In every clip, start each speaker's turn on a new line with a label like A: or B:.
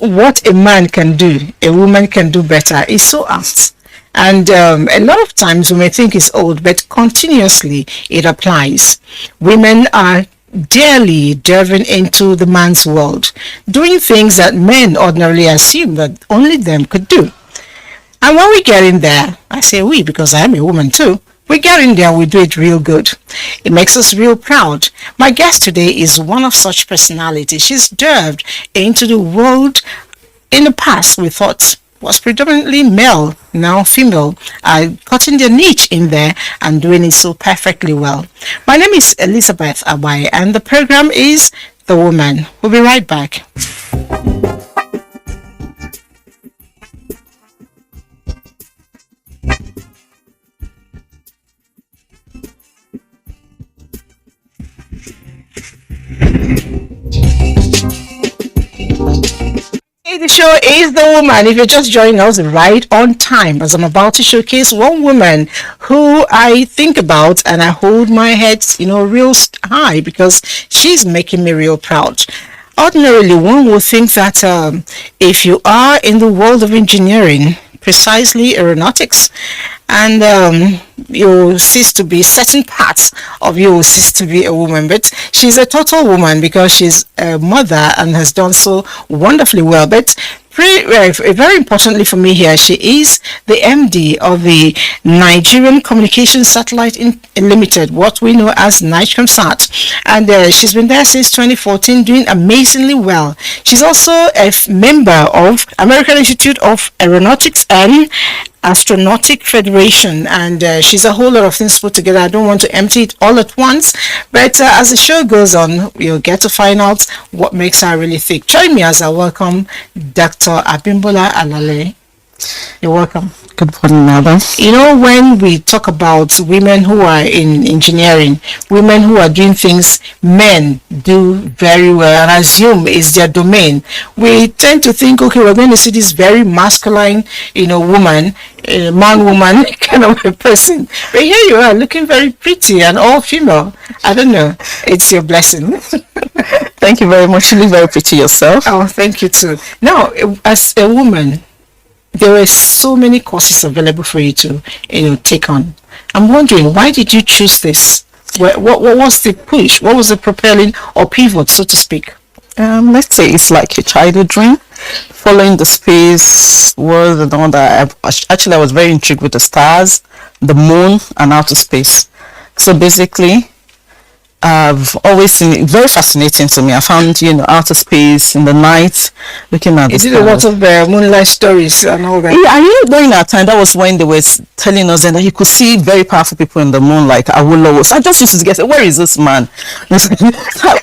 A: about what a man can do, a woman can do better is so apt. And a lot of times we may think it's old, but continuously it applies. Women are daily delving into the man's world, doing things that men ordinarily assume that only them could do. And when we get in there, I say we because I am a woman too, we get in there and we do it real good. It makes us real proud. My guest today is one of such personalities. She's delved into the world in the past we thought was predominantly male, now female, cutting their niche in there and doing it so perfectly well. My name is Elizabeth Abai and the program is The Woman. We'll be right back. The show is The Woman. If you're just joining us, right on time, as I'm about to showcase one woman who I think about and I hold my head, real high because she's making me real proud. Ordinarily, one would think that if you are in the world of engineering, precisely aeronautics, and you cease to be certain parts of you will cease to be a woman, but she's a total woman because she's a mother and has done so wonderfully well. But very importantly for me here, she is the MD of the Nigerian Communication Satellite Limited, what we know as NICOMSAT, and she's been there since 2014 doing amazingly well. She's also a member of American Institute of Aeronautics and Astronautic Federation, and she's a whole lot of things put together. I don't want to empty it all at once, but as the show goes on, you'll get to find out what makes her really thick. Join me as I welcome Dr. Abimbola Alale. You're welcome.
B: Good morning, madam.
A: When we talk about women who are in engineering, women who are doing things men do very well and assume is their domain, we tend to think, okay, we're going to see this very masculine, woman, man-woman kind of a person. But here you are, looking very pretty and all female. I don't know. It's your blessing.
B: Thank you very much. You look very pretty yourself.
A: Oh, thank you too. Now, as a woman, there were so many courses available for you to take on. I'm wondering, why did you choose this? What was the push? What was the propelling or pivot, so to speak?
B: Let's say it's like a childhood dream. Following the space was the one that I was very intrigued with the stars, the moon, and outer space. So basically, I've always seen it very fascinating to me. I found, outer space in the night, looking at
A: the stars. Is it a lot of moonlight stories and all that?
B: Yeah, during that time, that was when they were telling us that you could see very powerful people in the moon, like Awolowo. So I just used to guess, where is this man?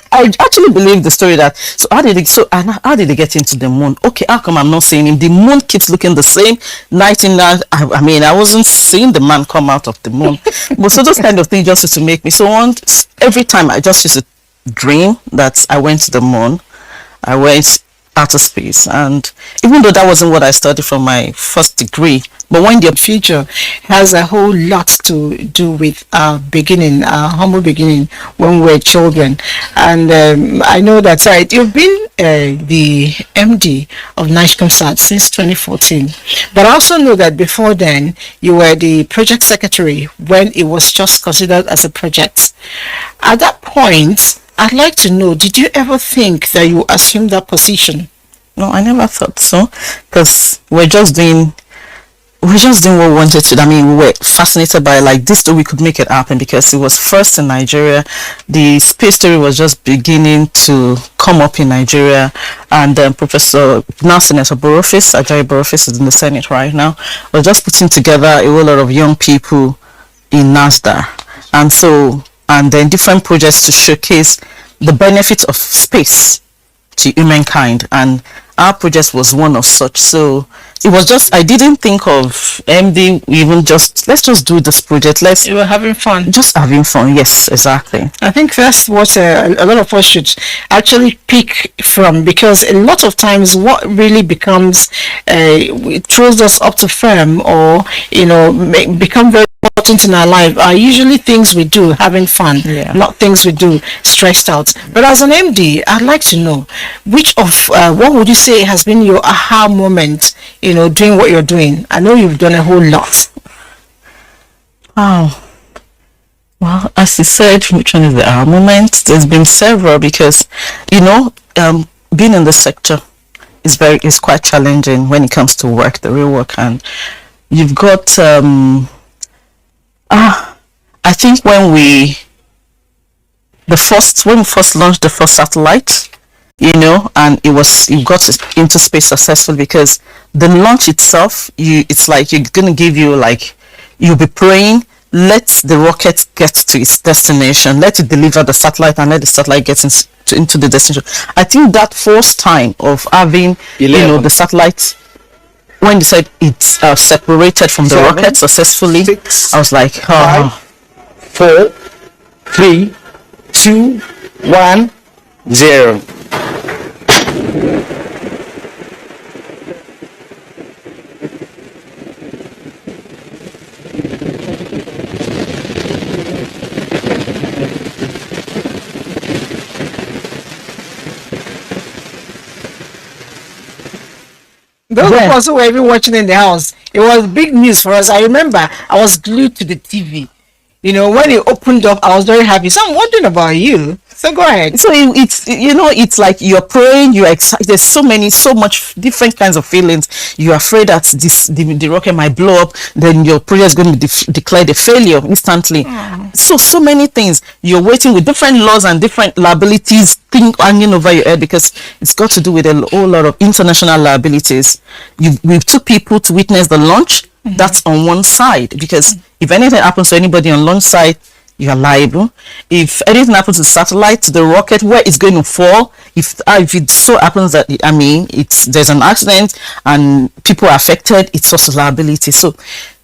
B: I actually believe the story that, how did they get into the moon? Okay, how come I'm not seeing him? The moon keeps looking the same night in that. I wasn't seeing the man come out of the moon. But so those kind of things just used to make me every time I just used to dream that I went to the moon, I went outer space, and even though that wasn't what I studied from my first degree, but when the future
A: has a whole lot to do with our beginning, our humble beginning when we were children. And I know that you've been the MD of NICOMSAT since 2014, but I also know that before then you were the project secretary when it was just considered as a project. At that point, I'd like to know, did you ever think that you assumed that position?
B: No, I never thought so, because we're just doing what we wanted to. We were fascinated by this, we could make it happen because it was first in Nigeria. The space story was just beginning to come up in Nigeria, and Professor now Senator Borofis, Ajayi Borofis, is in the Senate right now, was just putting together a whole lot of young people in NASDA, and then different projects to showcase the benefits of space to humankind, and our project was one of such. So it was just, I didn't think of MD, even just, let's just do this project. Let's
A: You were having fun.
B: just having fun. Yes, exactly.
A: I think that's what a lot of us should actually pick from, because a lot of times what really becomes it throws us up to firm, or become very important in our life, are usually things we do having fun,
B: Yeah.
A: not things we do stressed out. But as an MD, I'd like to know which of what would you say has been your aha moment, doing what you're doing. I know you've done a whole lot.
B: Oh, well, as you said, which one is the aha moment? There's been several, because, being in the sector is quite challenging when it comes to work, the real work, and you've got I think when we first launched the first satellite, and it got into space successfully, because the launch itself, it's like you're gonna give you, like, you'll be praying, let the rocket get to its destination, let it deliver the satellite, and let the satellite get into the destination. I think that first time of having,
C: 11.
B: the satellite, when they said it's separated from the
C: 7,
B: rocket successfully,
C: 6,
B: I was like,
C: 5, 4, 3, 2, 1, 0.
A: Those
B: Where?
A: of us who were even watching in the house, it was big news for us. I remember I was glued to the TV. When it opened up, I was very happy. So I'm wondering about you. So go ahead.
B: So it's like you're praying, you're excited. There's so much different kinds of feelings. You're afraid that the rocket might blow up, then your project is going to be declared a failure instantly. So many things. You're waiting with different laws and different liabilities hanging over your head, because it's got to do with a whole lot of international liabilities. We took people to witness the launch. That's on one side, because if anything happens to anybody on launch side, you are liable. If anything happens to the satellite, the rocket, where it's going to fall, if it so happens that there's an accident and people are affected, it's also liability. So,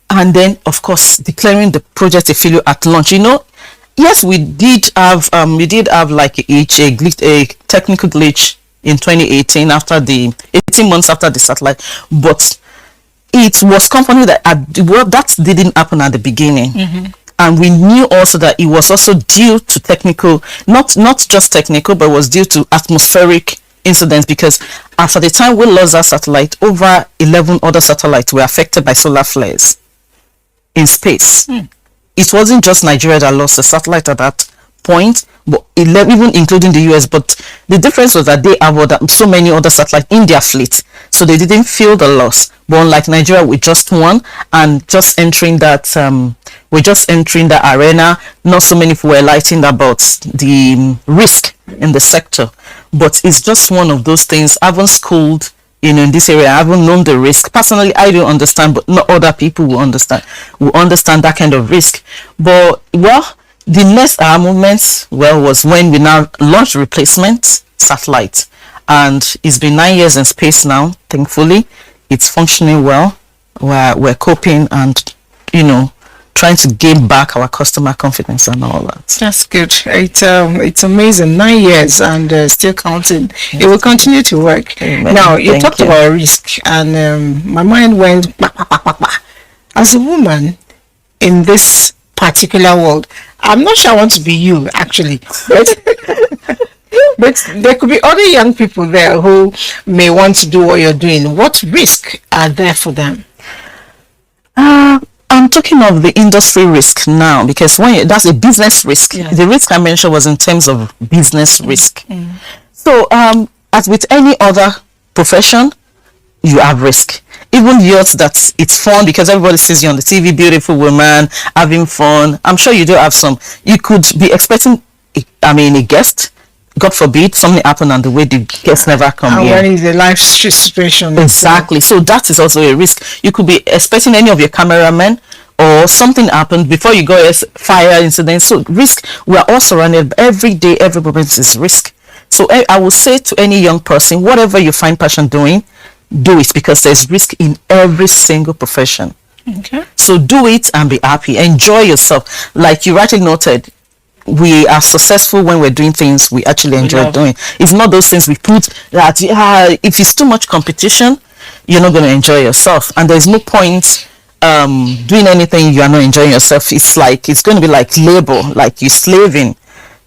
B: and then of course declaring the project a failure at launch. Yes, we did have like a technical glitch in 2018, after the 18 months after the satellite, but it was confident that that didn't happen at the beginning. And we knew also that it was also due to technical, not just technical, but was due to atmospheric incidents, because after the time we lost our satellite, over 11 other satellites were affected by solar flares in space. It wasn't just Nigeria that lost a satellite at that point, but 11, even including the US. But the difference was that they have so many other satellites in their fleet, so they didn't feel the loss. But unlike Nigeria, with just one, and just entering that arena, not so many people were enlightened about the risk in the sector. But it's just one of those things. I haven't schooled in this area. I haven't known the risk personally. I don't understand, but not other people will understand that kind of risk. But the next moment was when we now launched replacement satellite, and it's been 9 years in space now. Thankfully, it's functioning well. We're coping and trying to gain back our customer confidence and all that.
A: That's good. It's amazing. 9 years and still counting. It will continue to work.
B: Amen.
A: Now, you
B: Thank
A: talked
B: you.
A: about risk, and my mind went bah, bah, bah, bah, bah. As a woman in this particular world. I'm not sure I want to be you, actually. But there could be other young people there who may want to do what you're doing. What risks are there for them?
B: I'm talking of the industry risk now, because that's a business risk.
A: Yeah.
B: The risk I mentioned was in terms of business risk. So as with any other profession, you have risk. Even yours, that it's fun because everybody sees you on the TV, beautiful woman, having fun. I'm sure you do have some. You could be expecting, a guest. God forbid something happened and the way the guest never come
A: And
B: in.
A: when is a life situation?
B: Exactly. So that is also a risk. You could be expecting any of your cameramen, or something happened before you go, as fire incident. So risk, we are all surrounded every day. Every moment is risk. So I would say to any young person, whatever you find passion doing, do it, because there's risk in every single profession.
A: Okay.
B: So do it and be happy. Enjoy yourself. Like you rightly noted, we are successful when we're doing things we actually enjoy doing. It's not those things we put that if it's too much competition, you're not going to enjoy yourself, and there's no point doing anything you are not enjoying yourself. It's like, it's going to be like labor, like you're slaving.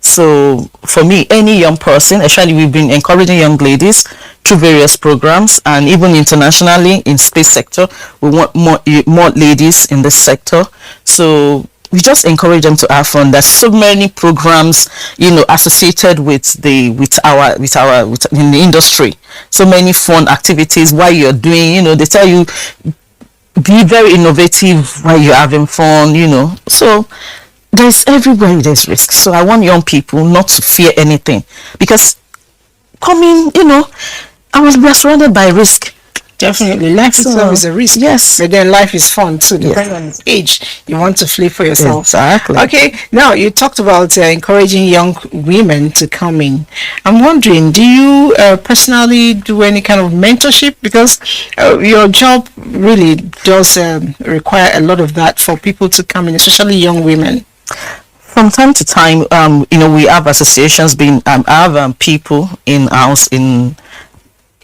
B: So for me, any young person, actually we've been encouraging young ladies through various programs, and even internationally in space sector, we want more ladies in this sector. So we just encourage them to have fun. There's so many programs, associated with in the industry. So many fun activities while you're doing, they tell you be very innovative while you're having fun, So there's everywhere there's risk. So I want young people not to fear anything, because we are surrounded by risk.
A: Definitely, life itself is a risk.
B: Yes,
A: but then life is fun too. Depending on its age, you want to flee for yourself.
B: Exactly.
A: Okay. Now you talked about encouraging young women to come in. I'm wondering, do you personally do any kind of mentorship? Because your job really does require a lot of that for people to come in, especially young women.
B: From time to time, we have associations. I have people in house in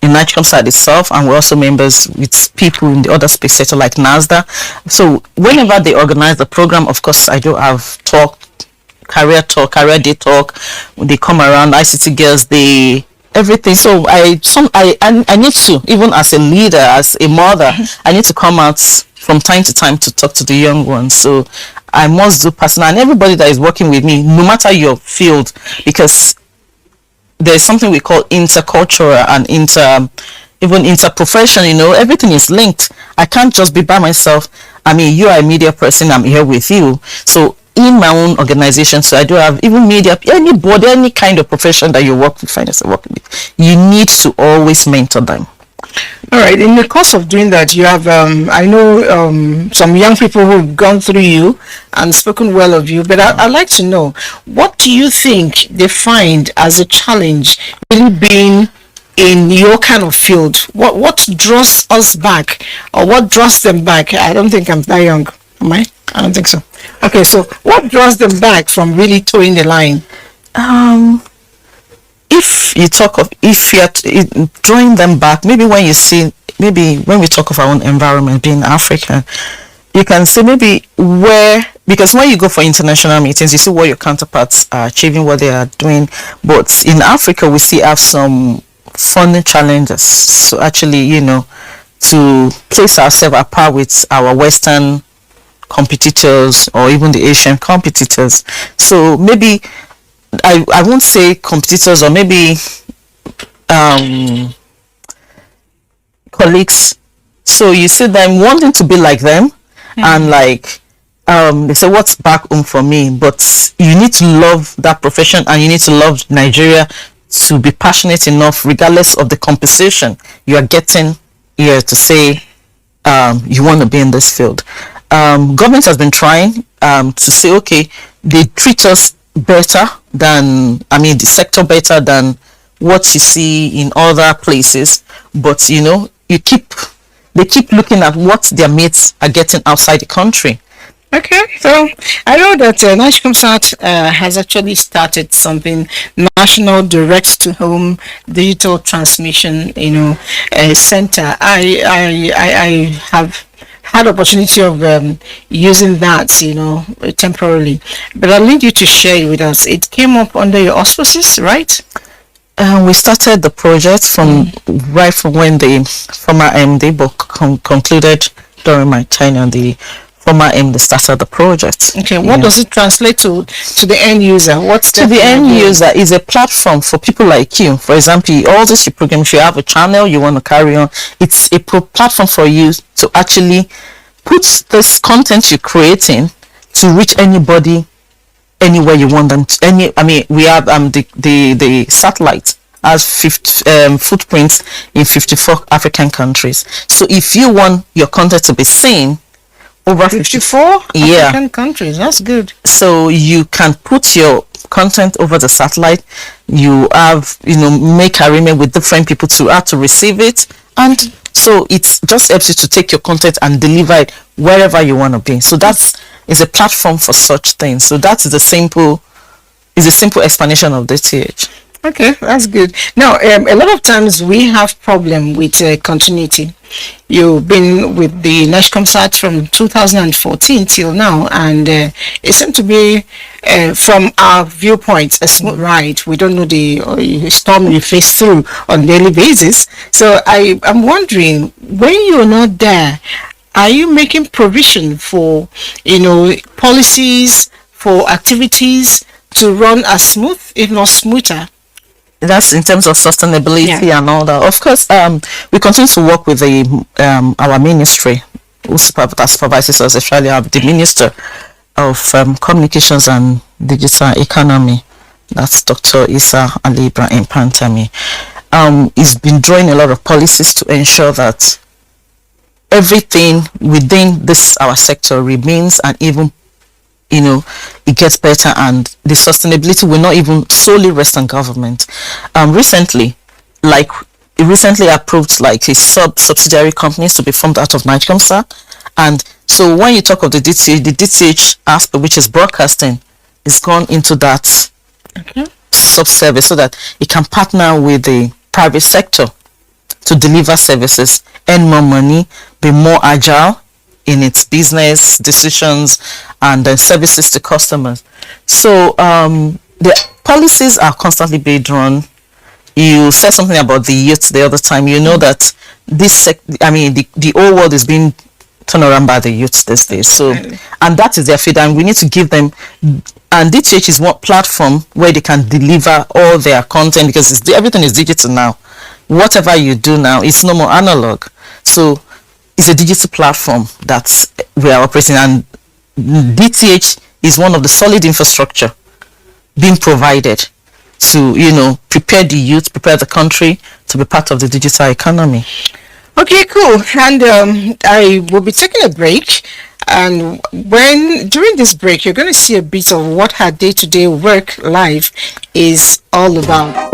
B: Nigerian side itself, and we're also members with people in the other space sector like NASDA. So whenever they organize the program, of course, I do have career day talk. When they come around, ICT girls, everything. So I need to, even as a leader, as a mother, I need to come out from time to time to talk to the young ones. So I must do personal, and everybody that is working with me, no matter your field, because there's something we call intercultural and interprofession. Everything is linked. I can't just be by myself. I mean, you are a media person, I'm here with you. So in my own organization, so I do have even media, anybody, any kind of profession that you find yourself working with, you need to always mentor them.
A: All right. In the course of doing that, you have, I know some young people who've gone through you and spoken well of you, but I'd like to know, what do you think they find as a challenge really being in your kind of field? What draws us back, or what draws them back? I don't think I'm that young, am I? I don't think so. Okay, so what draws them back from really towing the line?
B: If you're drawing them back, maybe when we talk of our own environment, being African, you can say maybe because when you go for international meetings, you see what your counterparts are achieving, what they are doing. But in Africa, we still have some fun challenges. So actually, to place ourselves apart with our Western competitors or even the Asian competitors. So maybe I won't say competitors, or maybe colleagues. So you see them wanting to be like them, and they say, what's back home for me? But you need to love that profession, and you need to love Nigeria to be passionate enough, regardless of the compensation you are getting here, to say you want to be in this field. Government has been trying to say, okay, they treat us better than, the sector better than what you see in other places, but they keep looking at what their mates are getting outside the country.
A: Okay, so I know that NIGCOMSAT has actually started something, National Direct to Home Digital Transmission, center. I have had opportunity of using that, temporarily, but I'll need you to share it with us. It came up under your auspices, right?
B: We started the project from when the former MD book concluded during my tenure. The former MD started the project.
A: Okay, what does it translate to the end user?
B: To the end user is a platform for people like you. For example, all this program, if you have a channel you want to carry on, it's a platform for you to actually put this content you're creating to reach anybody, anywhere you want them to. We have the satellite has footprints in 54 African countries. So if you want your content to be seen over
A: 54 African countries, that's good.
B: So you can put your content over the satellite. You have make arrangement with different people to how to receive it, and So it just helps you to take your content and deliver it wherever you want to be. So that's is a platform for such things. So that is a simple explanation of DTH.
A: Okay, that's good. Now, a lot of times we have problem with continuity. You've been with the NASHCOMSAT from 2014 till now, and it seems to be, from our viewpoint, a smooth ride. We don't know the storm you face through on a daily basis. So I'm wondering, when you're not there, are you making provision for, policies, for activities to run as smooth, if not smoother?
B: That's in terms of sustainability
A: Yeah.
B: and all that. Of course, we continue to work with our ministry, that supervises us, especially the Minister of Communications and Digital Economy. That's Dr. Isa Ali Ibrahim Pantami. He's been drawing a lot of policies to ensure that everything within this our sector remains, and even it gets better, and the sustainability will not even solely rest on government. Recently approved like a subsidiary companies to be formed out of NIGECOMSA, and so when you talk of the DTH aspect, which is broadcasting, is gone into that sub-service so that it can partner with the private sector to deliver services, earn more money, be more agile in its business decisions and services to customers. So the policies are constantly being drawn. You said something about the youth the other time. You know that the whole world is being turned around by the youth these days. So, and that is their feed, and we need to give them. And DTH is one platform where they can deliver all their content, because everything is digital now. Whatever you do now, it's no more analog. So it's a digital platform that we are operating, and DTH is one of the solid infrastructure being provided to prepare the youth, prepare the country to be part of the digital economy.
A: Okay, cool. And I will be taking a break, and during this break you're going to see a bit of what her day-to-day work life is all about.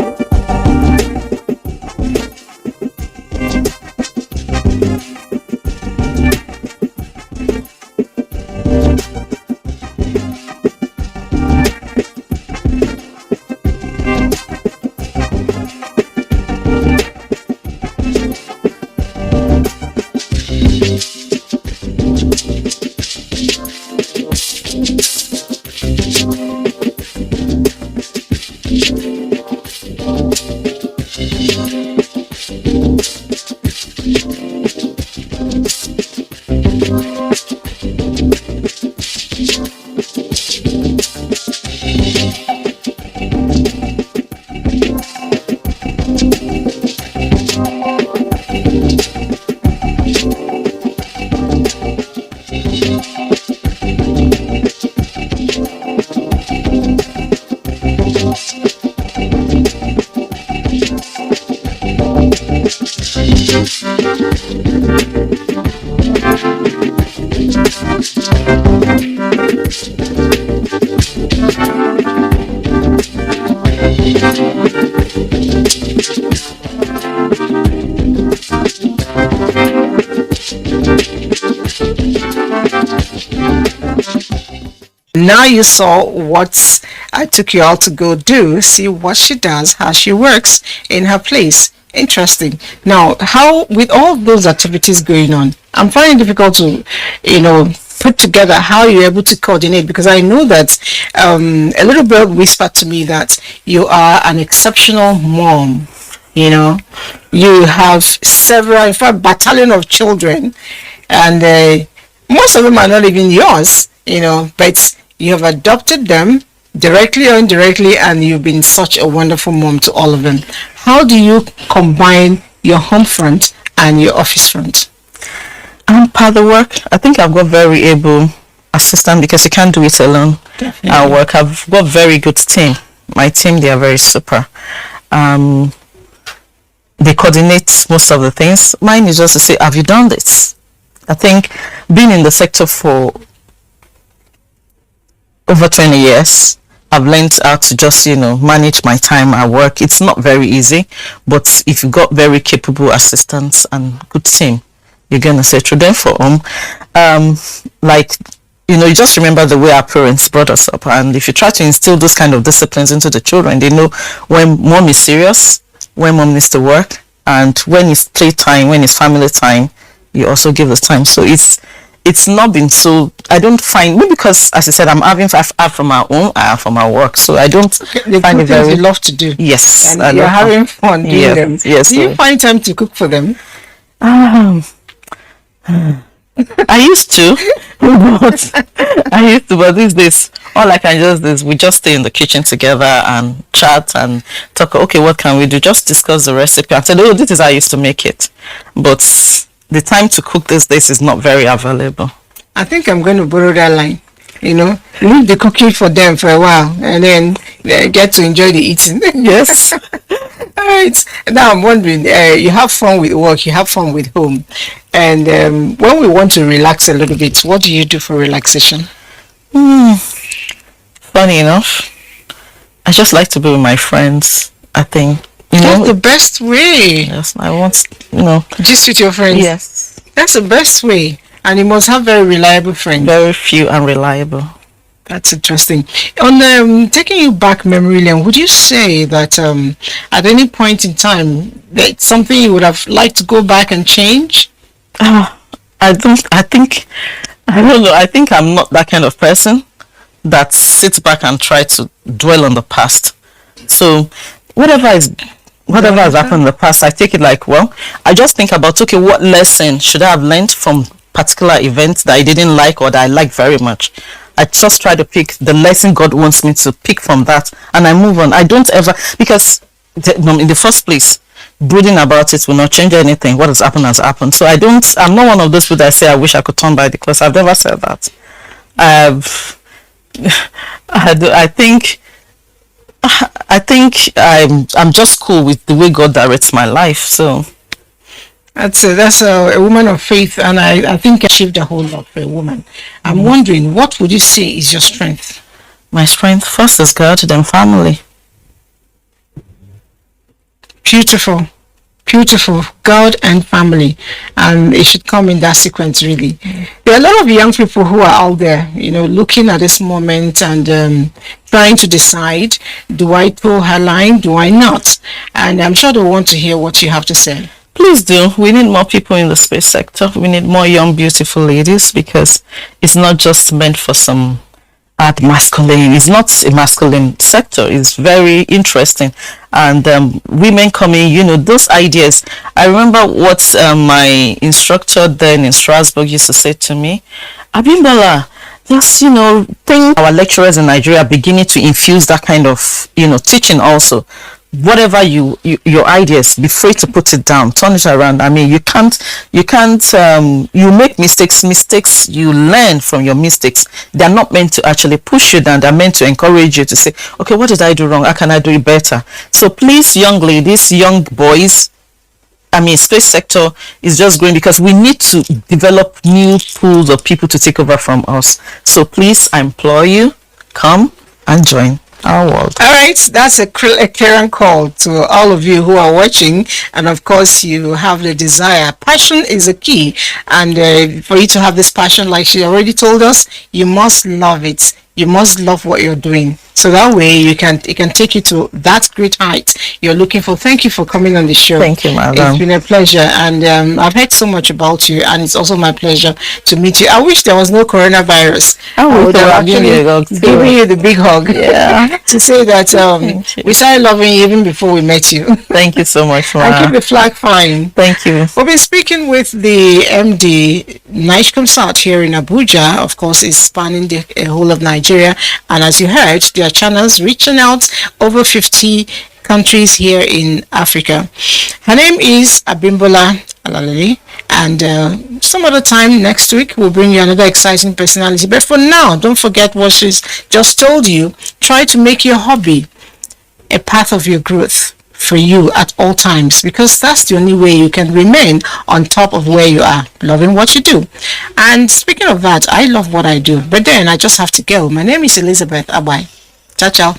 A: Now you saw what I took you all to go do. See what she does, how she works in her place. Interesting. Now, how, with all those activities going on, I'm finding it difficult to, put together how you're able to coordinate, because I know that a little bird whispered to me that you are an exceptional mom. You have several, in fact, battalion of children, and most of them are not even yours, but you have adopted them directly or indirectly, and you've been such a wonderful mom to all of them. How do you combine your home front and your office front?
B: Part of the work, I think I've got very able assistant, because you can't do it alone.
A: Definitely.
B: Our work, I've got very good team. My team, they are very super. They coordinate most of the things. Mine is just to say, have you done this? I think being in the sector for over 20 years, I've learned how to just, manage my time at work. It's not very easy, but if you got very capable assistants and good team, you're gonna say through them for home. Like, you just remember the way our parents brought us up, and if you try to instill those kind of disciplines into the children, they know when mom is serious, when mom needs to work, and when it's playtime, when it's family time, you also give the time. So it's not been so, I don't find, maybe because, as I said, I'm having five from our own, I have from our work, so I don't
A: The
B: find
A: good
B: it very,
A: things you love to do.
B: yes,
A: And
B: I
A: you're
B: love
A: having fun doing
B: Yes,
A: them.
B: yes,
A: Do you
B: so-
A: find time to cook for them?
B: um, I used to, but these days, all I can just do is we just stay in the kitchen together and chat and talk. Okay, what can we do? Just discuss the recipe. I said, oh, this is how I used to make it. But the time to cook these days is not very available.
A: I think I'm going to borrow that line. Leave the cooking for them for a while, and then get to enjoy the eating.
B: Yes.
A: All right. Now I'm wondering, you have fun with work, you have fun with home, and when we want to relax a little bit, what do you do for relaxation?
B: Funny enough, I just like to be with my friends. I think,
A: That's the best way.
B: yes, I want,
A: Just with your friends.
B: yes,
A: That's the best way. And you must have very reliable friends.
B: very few and reliable.
A: That's interesting. On taking you back memory lane, would you say that at any point in time that's something you would have liked to go back and change?
B: I don't know. I think I'm not that kind of person that sits back and try to dwell on the past. So whatever has happened in the past, I take it like, well, I just think about, okay, what lesson should I have learned from particular events that I didn't like or that I like very much. I just try to pick the lesson God wants me to pick from that, and I move on. I don't ever, because in the first place, brooding about it will not change anything. What has happened has happened. So I'm not one of those people that say I wish I could turn back the clock. I've never said that. I think I'm just cool with the way God directs my life. So
A: That's a woman of faith, and I think achieved a whole lot for a woman. I'm wondering, what would you say is your strength?
B: my strength first is God, then family.
A: Beautiful. Beautiful. God and family. And it should come in that sequence, really. There are a lot of young people who are out there, looking at this moment and trying to decide, do I toe her line, do I not? And I'm sure they want to hear what you have to say.
B: Please do. We need more people in the space sector. We need more young, beautiful ladies, because it's not just meant for some art masculine. It's not a masculine sector. It's very interesting. And women coming, those ideas. I remember what my instructor then in Strasbourg used to say to me, Abimbola, just, think our lecturers in Nigeria are beginning to infuse that kind of, teaching also. Whatever your ideas, be free to put it down, turn it around. I mean, you can't you make mistakes, you learn from your mistakes. They're not meant to actually push you down. They're meant to encourage you to say, okay, what did I do wrong? How can I do it better? So please, young ladies, young boys, space sector is just growing, because we need to develop new pools of people to take over from us. So please, I implore you, come and join our world.
A: All right, that's a clear call to all of you who are watching, and of course you have the desire. Passion is a key, and for you to have this passion, like she already told us, you must love it. You must love what you're doing, so that way it can take you to that great height you're looking for. Thank you for coming on the show.
B: Thank you, madam.
A: It's been a pleasure, and I've heard so much about you, and it's also my pleasure to meet you. I wish there was no coronavirus.
B: I
A: would have
B: given
A: you the big hug.
B: Yeah.
A: To say that we started loving you even before we met you.
B: Thank you so much,
A: And
B: ma.
A: keep the flag flying.
B: Thank you.
A: We've been speaking with the MD, Night Concert here in Abuja. Of course, it's spanning the whole of Nigeria. And as you heard, there are channels reaching out over 50 countries here in Africa. Her name is Abimbola Alalele. And some other time next week, we'll bring you another exciting personality. But for now, don't forget what she's just told you. Try to make your hobby a path of your growth for you at all times, because that's the only way you can remain on top of where you are, loving what you do. And speaking of that, I love what I do, but then I just have to go. My name is Elizabeth Abai. Ciao, ciao.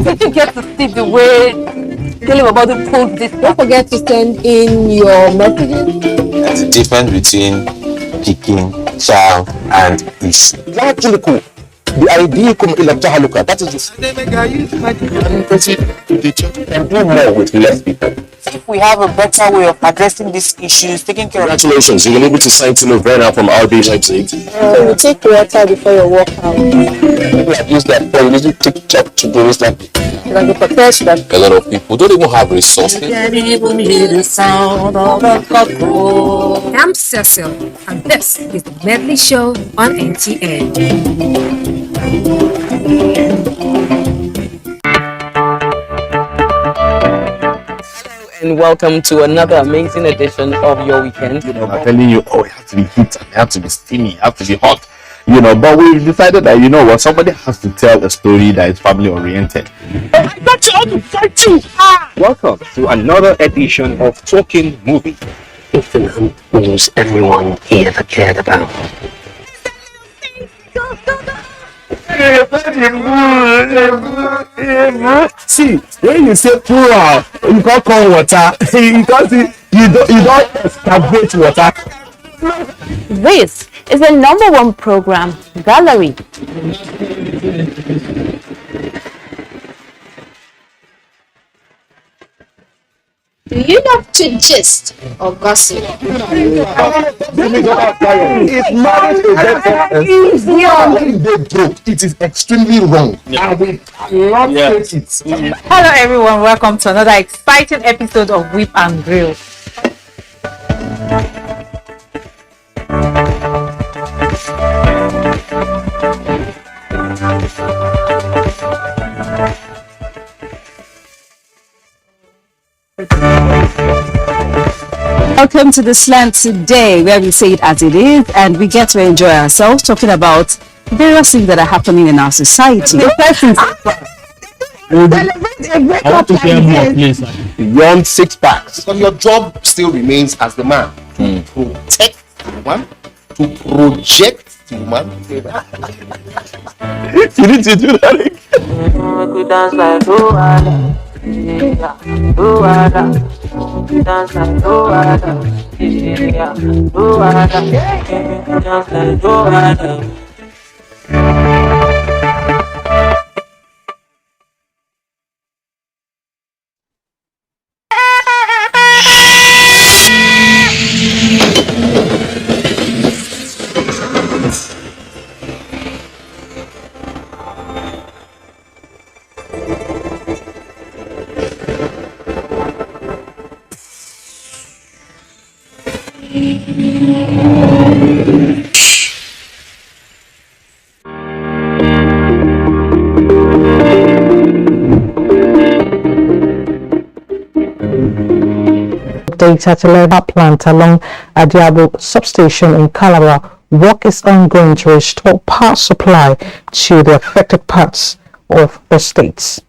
D: Did you get to see the way Kelly Mabadu pulled this? Don't forget to send in your messages.
E: There's a difference between picking, child, and is.
C: Actually cool. The idea come electahaluka. That is the and do more with less people.
B: If we have a better way of addressing these issues, taking care of
C: Congratulations, you've been able to sign Tino Werner from RB Leipzig.
D: You take water before your workout.
C: People have used that phone, using TikTok to do this like
D: You can be prepared for that.
E: A lot of people don't even have resources.
F: I'm Cecil, and this is the Medley Show on NTA.
G: And welcome to another amazing edition of your weekend.
C: I'm telling you, oh, it has to be heat, and it has to be steamy, it has to be hot, but we decided that, somebody has to tell a story that is family oriented. I got you all to fight you.
H: Welcome to another edition of Talking Movie.
I: It's the news everyone ever cared about.
C: See, when you say poor, you can't call water. You can't see, you don't excavate water.
J: This is the #1 program, Gallery.
F: Do you love to gist or gossip?
C: If marriage is it is extremely wrong. And we cannot take it.
D: Hello everyone, welcome to another exciting episode of Whip and Grill.
B: Welcome to the slant today, where we say it as it is and we get to enjoy ourselves talking about various things that are happening in our society.
C: I want to hear more, please. Beyond 6 packs. So your job still remains as the man to protect the woman, to project the woman. You need to do that again.
G: We dance like Luada, yeah, Luada. We dance like Luada, yeah, Luada. We dance like Luada.
K: Data to level plant along Adiabo substation in Calabar. Work is ongoing to restore power supply to the affected parts of the states.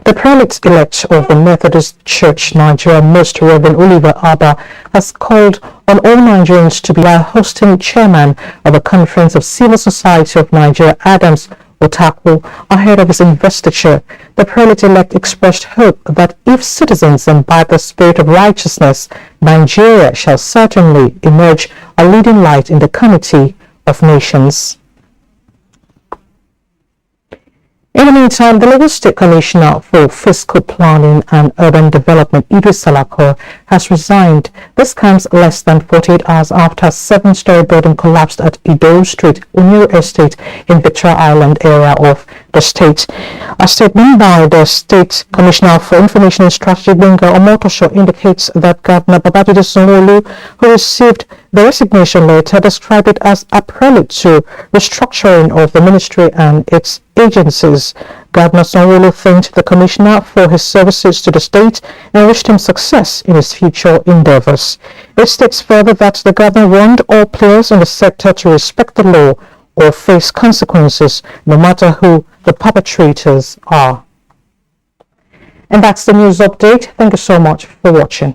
K: The prelate-elect of the Methodist Church Nigeria, Most Reverend Oliver Abba, has called on all Nigerians to be while hosting chairman of a conference of Civil Society of Nigeria, Adams Otaku, ahead of his investiture. The prelate-elect expressed hope that if citizens imbibe the spirit of righteousness, Nigeria shall certainly emerge a leading light in the community of nations. In the meantime, the Lagos State Commissioner for Fiscal Planning and Urban Development, Idris Salako, has resigned. This comes less than 48 hours after a 7-story building collapsed at Ido Street, Union Estate in Victoria Island area of the state. A statement by the State Commissioner for Information and Strategy, Benga Omotosho, indicates that Governor Babajide Sanwo-Olu, who received the resignation letter, described it as a prelude to restructuring of the ministry and its agencies. Governor Sanwo-Olu thanked the Commissioner for his services to the state and wished him success in his future endeavors. It states further that the Governor warned all players in the sector to respect the law or face consequences, no matter who the perpetrators are. And that's the news update. Thank you so much for watching.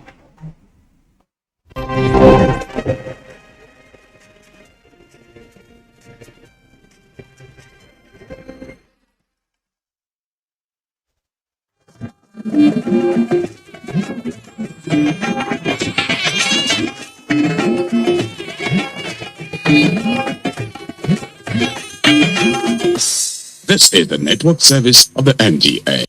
L: This is the network service of the NTA.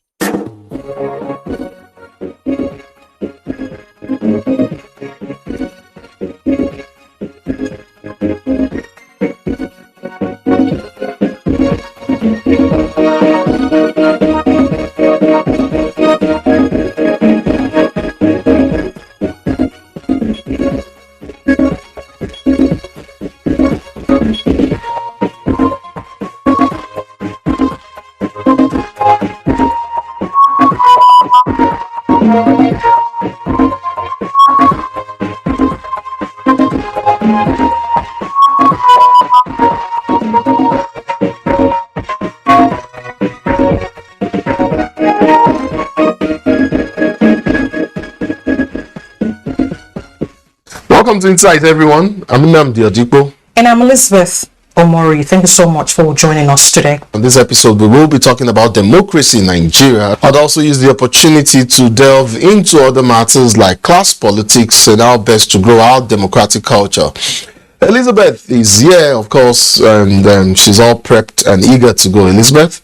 C: Welcome to Insight, everyone. I'm Nnamdi Odipo.
K: And I'm Elizabeth Omori. Thank you so much for joining us today.
C: On this episode, we will be talking about democracy in Nigeria. I'd also use the opportunity to delve into other matters like class politics and how best to grow our democratic culture. Elizabeth is here, of course, and she's all prepped and eager to go. Elizabeth?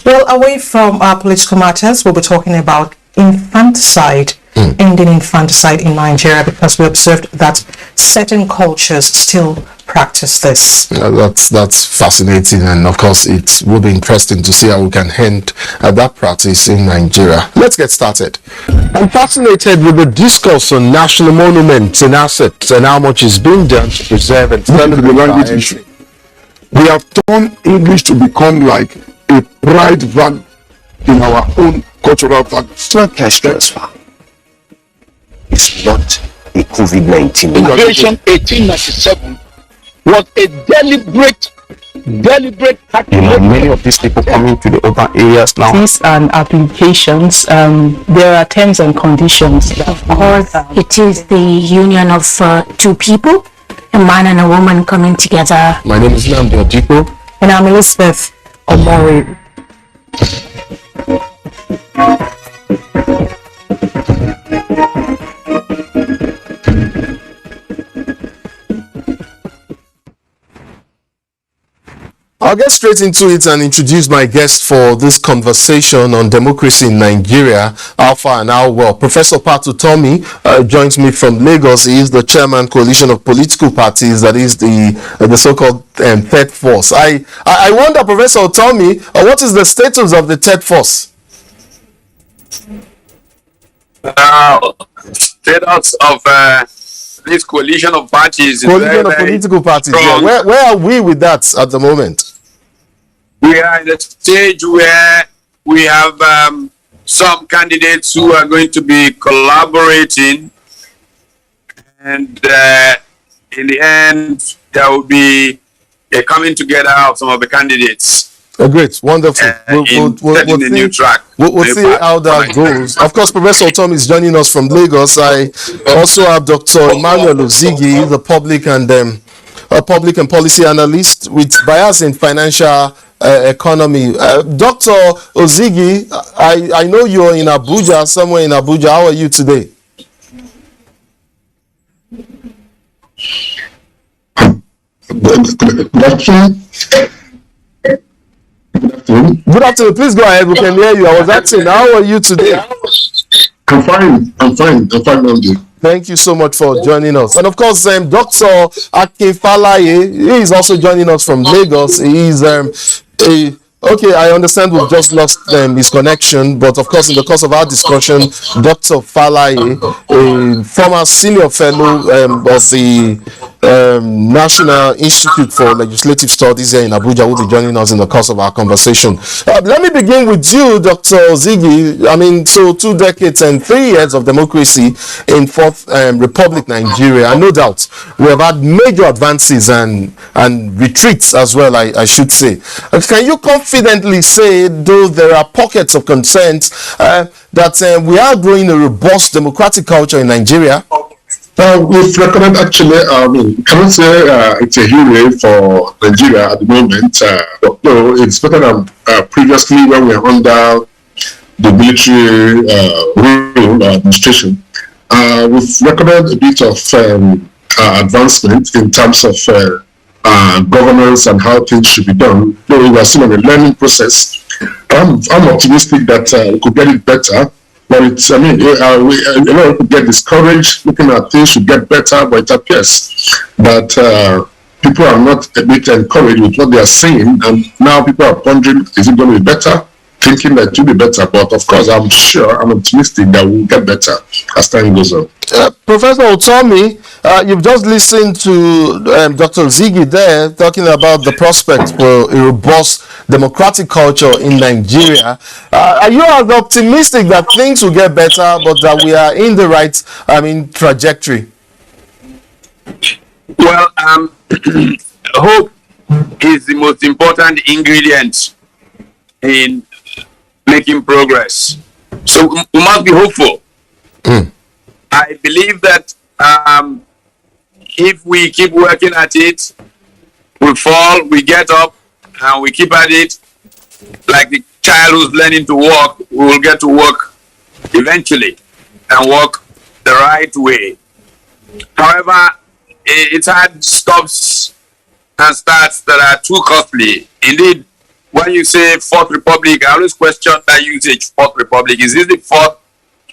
K: Well, away from our political matters, we'll be talking about infanticide. Ending infanticide in Nigeria, because we observed that certain cultures still practice this.
C: That's fascinating, and of course it will be interesting to see how we can end that practice in Nigeria. Let's get started. I'm fascinated with the discourse on national monuments and assets and how much is being done to preserve and stand
M: the language issue. We have turned English to become like a pride value in our own cultural values.
I: Transfer. It's not a COVID-19.
N: Invasion 1897 was a deliberate act.
I: Many of these people coming to the urban areas now.
B: These and applications, there are terms and conditions.
O: Of course, it is the union of two people, a man and a woman coming together.
C: My name is Nnamdi Odipo.
K: And I'm Elizabeth Omori.
C: I'll get straight into it and introduce my guest for this conversation on democracy in Nigeria, how far and how well. Professor Patu Tommy joins me from Lagos. He is the chairman coalition of political parties, that is the so-called third force. I wonder, Professor Tommy, what is the status of the third force?
N: Status of this coalition of parties.
C: Coalition of political parties. Yeah. Where are we with that at the moment?
N: We are in the stage where we have some candidates who are going to be collaborating, and in the end, there will be a coming together of some of the candidates.
C: Great, wonderful. We'll see how that goes. Of course, Professor Tom is joining us from Lagos. I also have Dr. Emmanuel Ozigi, the public and policy analyst with bias in financial economy. Dr. Ozigi, I know you're in Abuja, somewhere in Abuja. How are you today?
M: Good afternoon. Good
C: Good afternoon. Please go ahead. We can hear you. I was asking, how are you today?
M: I'm fine. I'm fine, Andy.
C: Thank you so much for joining us. And of course, Dr. Akinfalaye, he is also joining us from Lagos. He is okay, I understand we've just lost his connection, but of course, in the course of our discussion, Dr. Falaye, a former senior fellow of the National Institute for Legislative Studies here in Abuja, will be joining us in the course of our conversation. Let me begin with you, Dr. Ziggy. I mean, so 2 decades and 3 years of democracy in Fourth Republic Nigeria, and no doubt we have had major advances and retreats as well, I should say. Can you confidently say, though there are pockets of concerns, that we are growing a robust democratic culture in Nigeria?
M: We've recorded actually, cannot say it's a hero for Nigeria at the moment, but no, it's better than previously when we were under the military rule administration. We've recorded a bit of advancement in terms of governance and how things should be done, though we are still in a learning process. I'm optimistic that we could get it better. But it's, a lot of people get discouraged looking at things should get better, but it appears that people are not a bit encouraged with what they are saying, and now people are wondering, is it going to be better? Thinking that it will be better, but of course, I'm optimistic that we'll get better as time goes on.
C: Professor Otomi, you've just listened to Dr. Ziggy there talking about the prospect for a robust democratic culture in Nigeria. Are you as optimistic that things will get better, but that we are in the right, trajectory?
N: Well, hope is the most important ingredient in making progress. So we must be hopeful. I believe that if we keep working at it, we fall, we get up, and we keep at it, like the child who's learning to walk, we will get to work eventually and walk the right way. However, it's had stops and starts that are too costly. Indeed, when you say Fourth Republic, I always question that usage, Fourth Republic. Is this the Fourth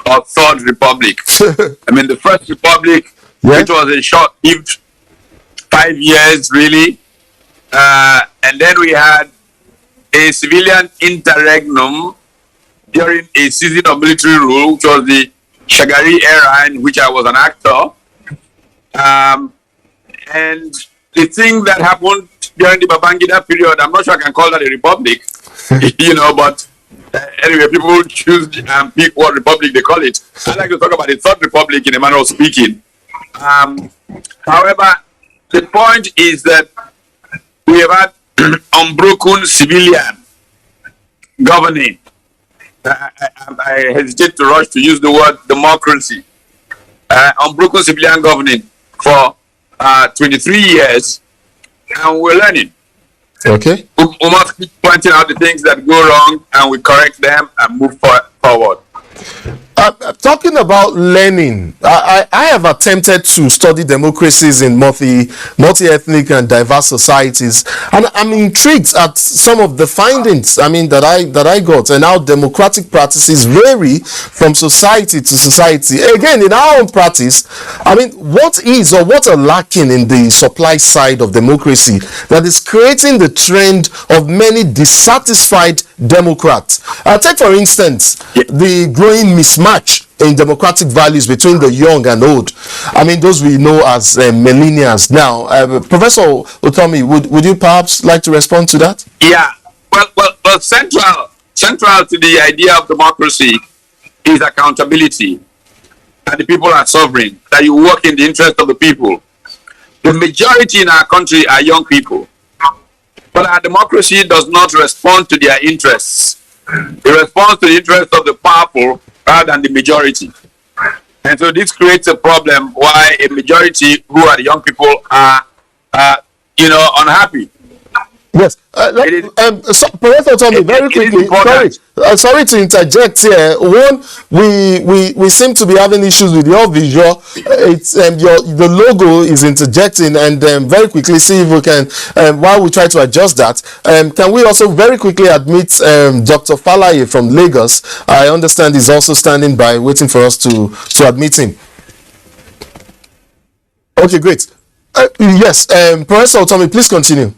N: or Third Republic? The First Republic, which was a short-lived 5 years, really. And then we had a civilian interregnum during a season of military rule, which was the Shagari era, in which I was an actor. And the thing that happened during the Babangida period, I'm not sure I can call that a republic, but anyway, people choose and pick what republic they call it. I like to talk about the Third Republic in a manner of speaking. However, the point is that we have had unbroken civilian governing. I hesitate to rush to use the word democracy. Unbroken civilian governing for 23 years, and we're learning.
C: Okay.
N: We must keep pointing out the things that go wrong, and we correct them and move forward.
C: Talking about learning, I have attempted to study democracies in multi-ethnic and diverse societies, and I'm intrigued at some of the findings that I got, and how democratic practices vary from society to society. Again, in our own practice, what is or what are lacking in the supply side of democracy that is creating the trend of many dissatisfied Democrats? Take for instance the growing mismatch in democratic values between the young and old. Those we know as millennials now. Professor Otomi, would you perhaps like to respond to that?
N: Yeah. Well, central to the idea of democracy is accountability, and the people are sovereign, that you work in the interest of the people. The majority in our country are young people, but our democracy does not respond to their interests. It responds to the interests of the powerful rather than the majority. And so this creates a problem why a majority who are the young people are unhappy.
C: Yes. Professor Tommy, very quickly. Sorry to interject here. One, we seem to be having issues with your visual. It's the logo is interjecting, and very quickly see if we can. While we try to adjust that, can we also very quickly admit Dr. Falaye from Lagos? I understand he's also standing by, waiting for us to admit him. Okay, great. Yes, Professor Tommy, please continue.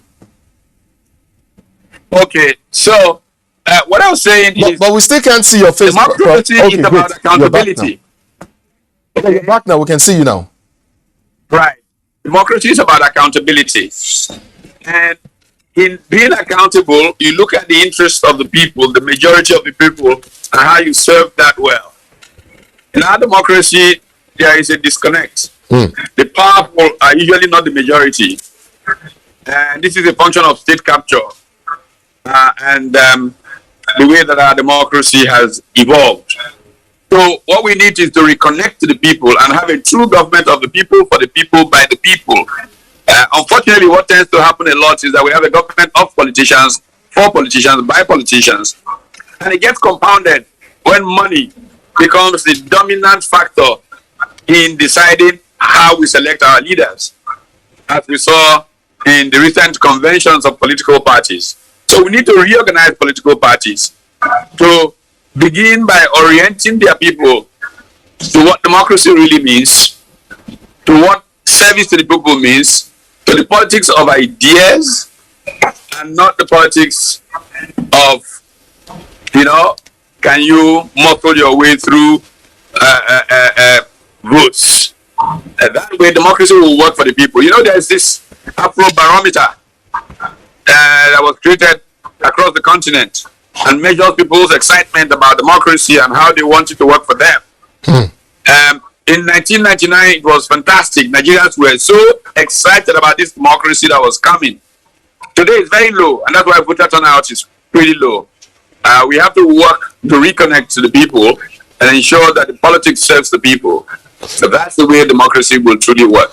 N: Okay, so what I was saying is,
C: but we still can't see your face.
N: Democracy is about accountability.
C: Okay, you're back now. We can see you now.
N: Right. Democracy is about accountability, and in being accountable, you look at the interests of the people, the majority of the people, and how you serve that well. In our democracy, there is a disconnect. The powerful are usually not the majority, and this is a function of state capture. And the way that our democracy has evolved. So what we need is to reconnect to the people and have a true government of the people, for the people, by the people. Unfortunately, what tends to happen a lot is that we have a government of politicians, for politicians, by politicians. And it gets compounded when money becomes the dominant factor in deciding how we select our leaders, as we saw in the recent conventions of political parties. So we need to reorganize political parties to begin by orienting their people to what democracy really means, to what service to the people means, to the politics of ideas, and not the politics of, can you muscle your way through votes. That way democracy will work for the people. There's this Afro barometer that was created across the continent and measures people's excitement about democracy and how they want it to work for them. In 1999, it was fantastic. Nigerians were so excited about this democracy that was coming. Today it's very low, and that's why voter turnout is pretty low. We have to work to reconnect to the people and ensure that the politics serves the people. So that's the way democracy will truly work.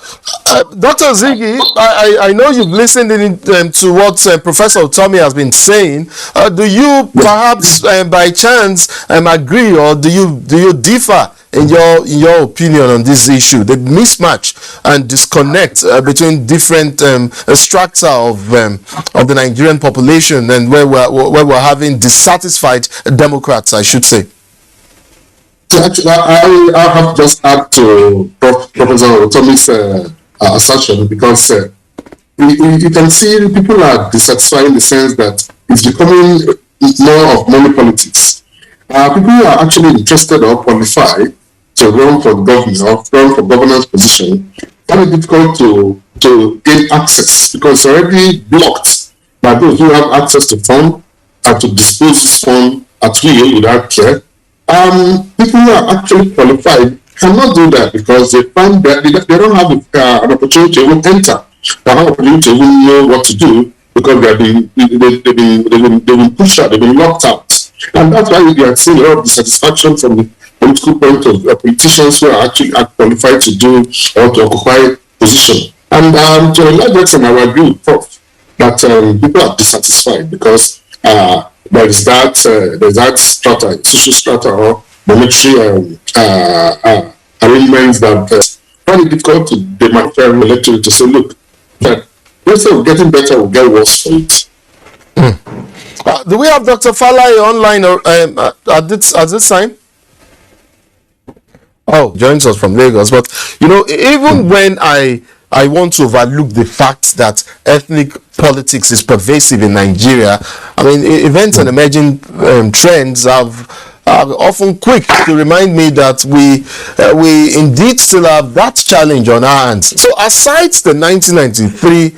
C: Dr. Ziggy, I know you've listened to what Professor Tommy has been saying. Do you perhaps, by chance, agree, or do you differ in your opinion on this issue? The mismatch and disconnect between different strata of the Nigerian population, and where we're having dissatisfied Democrats, I should say.
M: Actually, I have just add to Professor Tommy's assertion, because you can see people are dissatisfied in the sense that it's becoming more of money politics. People are actually interested or qualified to run for government or run for governance position. Find it difficult to gain access because it's already blocked by those who have access to fund and to dispose this fund at will without care. People who are actually qualified cannot do that because they find that they don't have an opportunity to even enter. They have an opportunity to even know what to do because they've been pushed out, they've been locked out. And that's why we are seeing a lot of dissatisfaction from the political point of politicians who are actually qualified to do or to occupy position. And to a large extent, I will agree with Prof that people are dissatisfied because there's that strata, social strata or monetary arrangements that find it difficult to demand electorate to say, look, that instead of getting better, we'll get worse for it.
C: Do we have Dr. Falaye online at this time? Oh, joins us from Lagos. But even when I want to overlook the fact that ethnic politics is pervasive in Nigeria, I mean, events and emerging trends are often quick to remind me that we indeed still have that challenge on our hands. So aside the 1993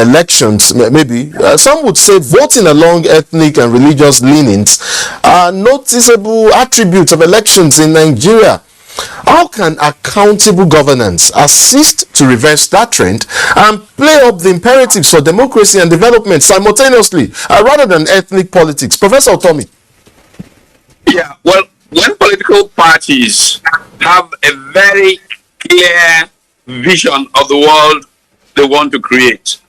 C: elections, maybe some would say voting along ethnic and religious leanings are noticeable attributes of elections in Nigeria. How can accountable governance assist to reverse that trend and play up the imperatives for democracy and development simultaneously, rather than ethnic politics? Professor Tommy.
N: Yeah, well, when political parties have a very clear vision of the world they want to create,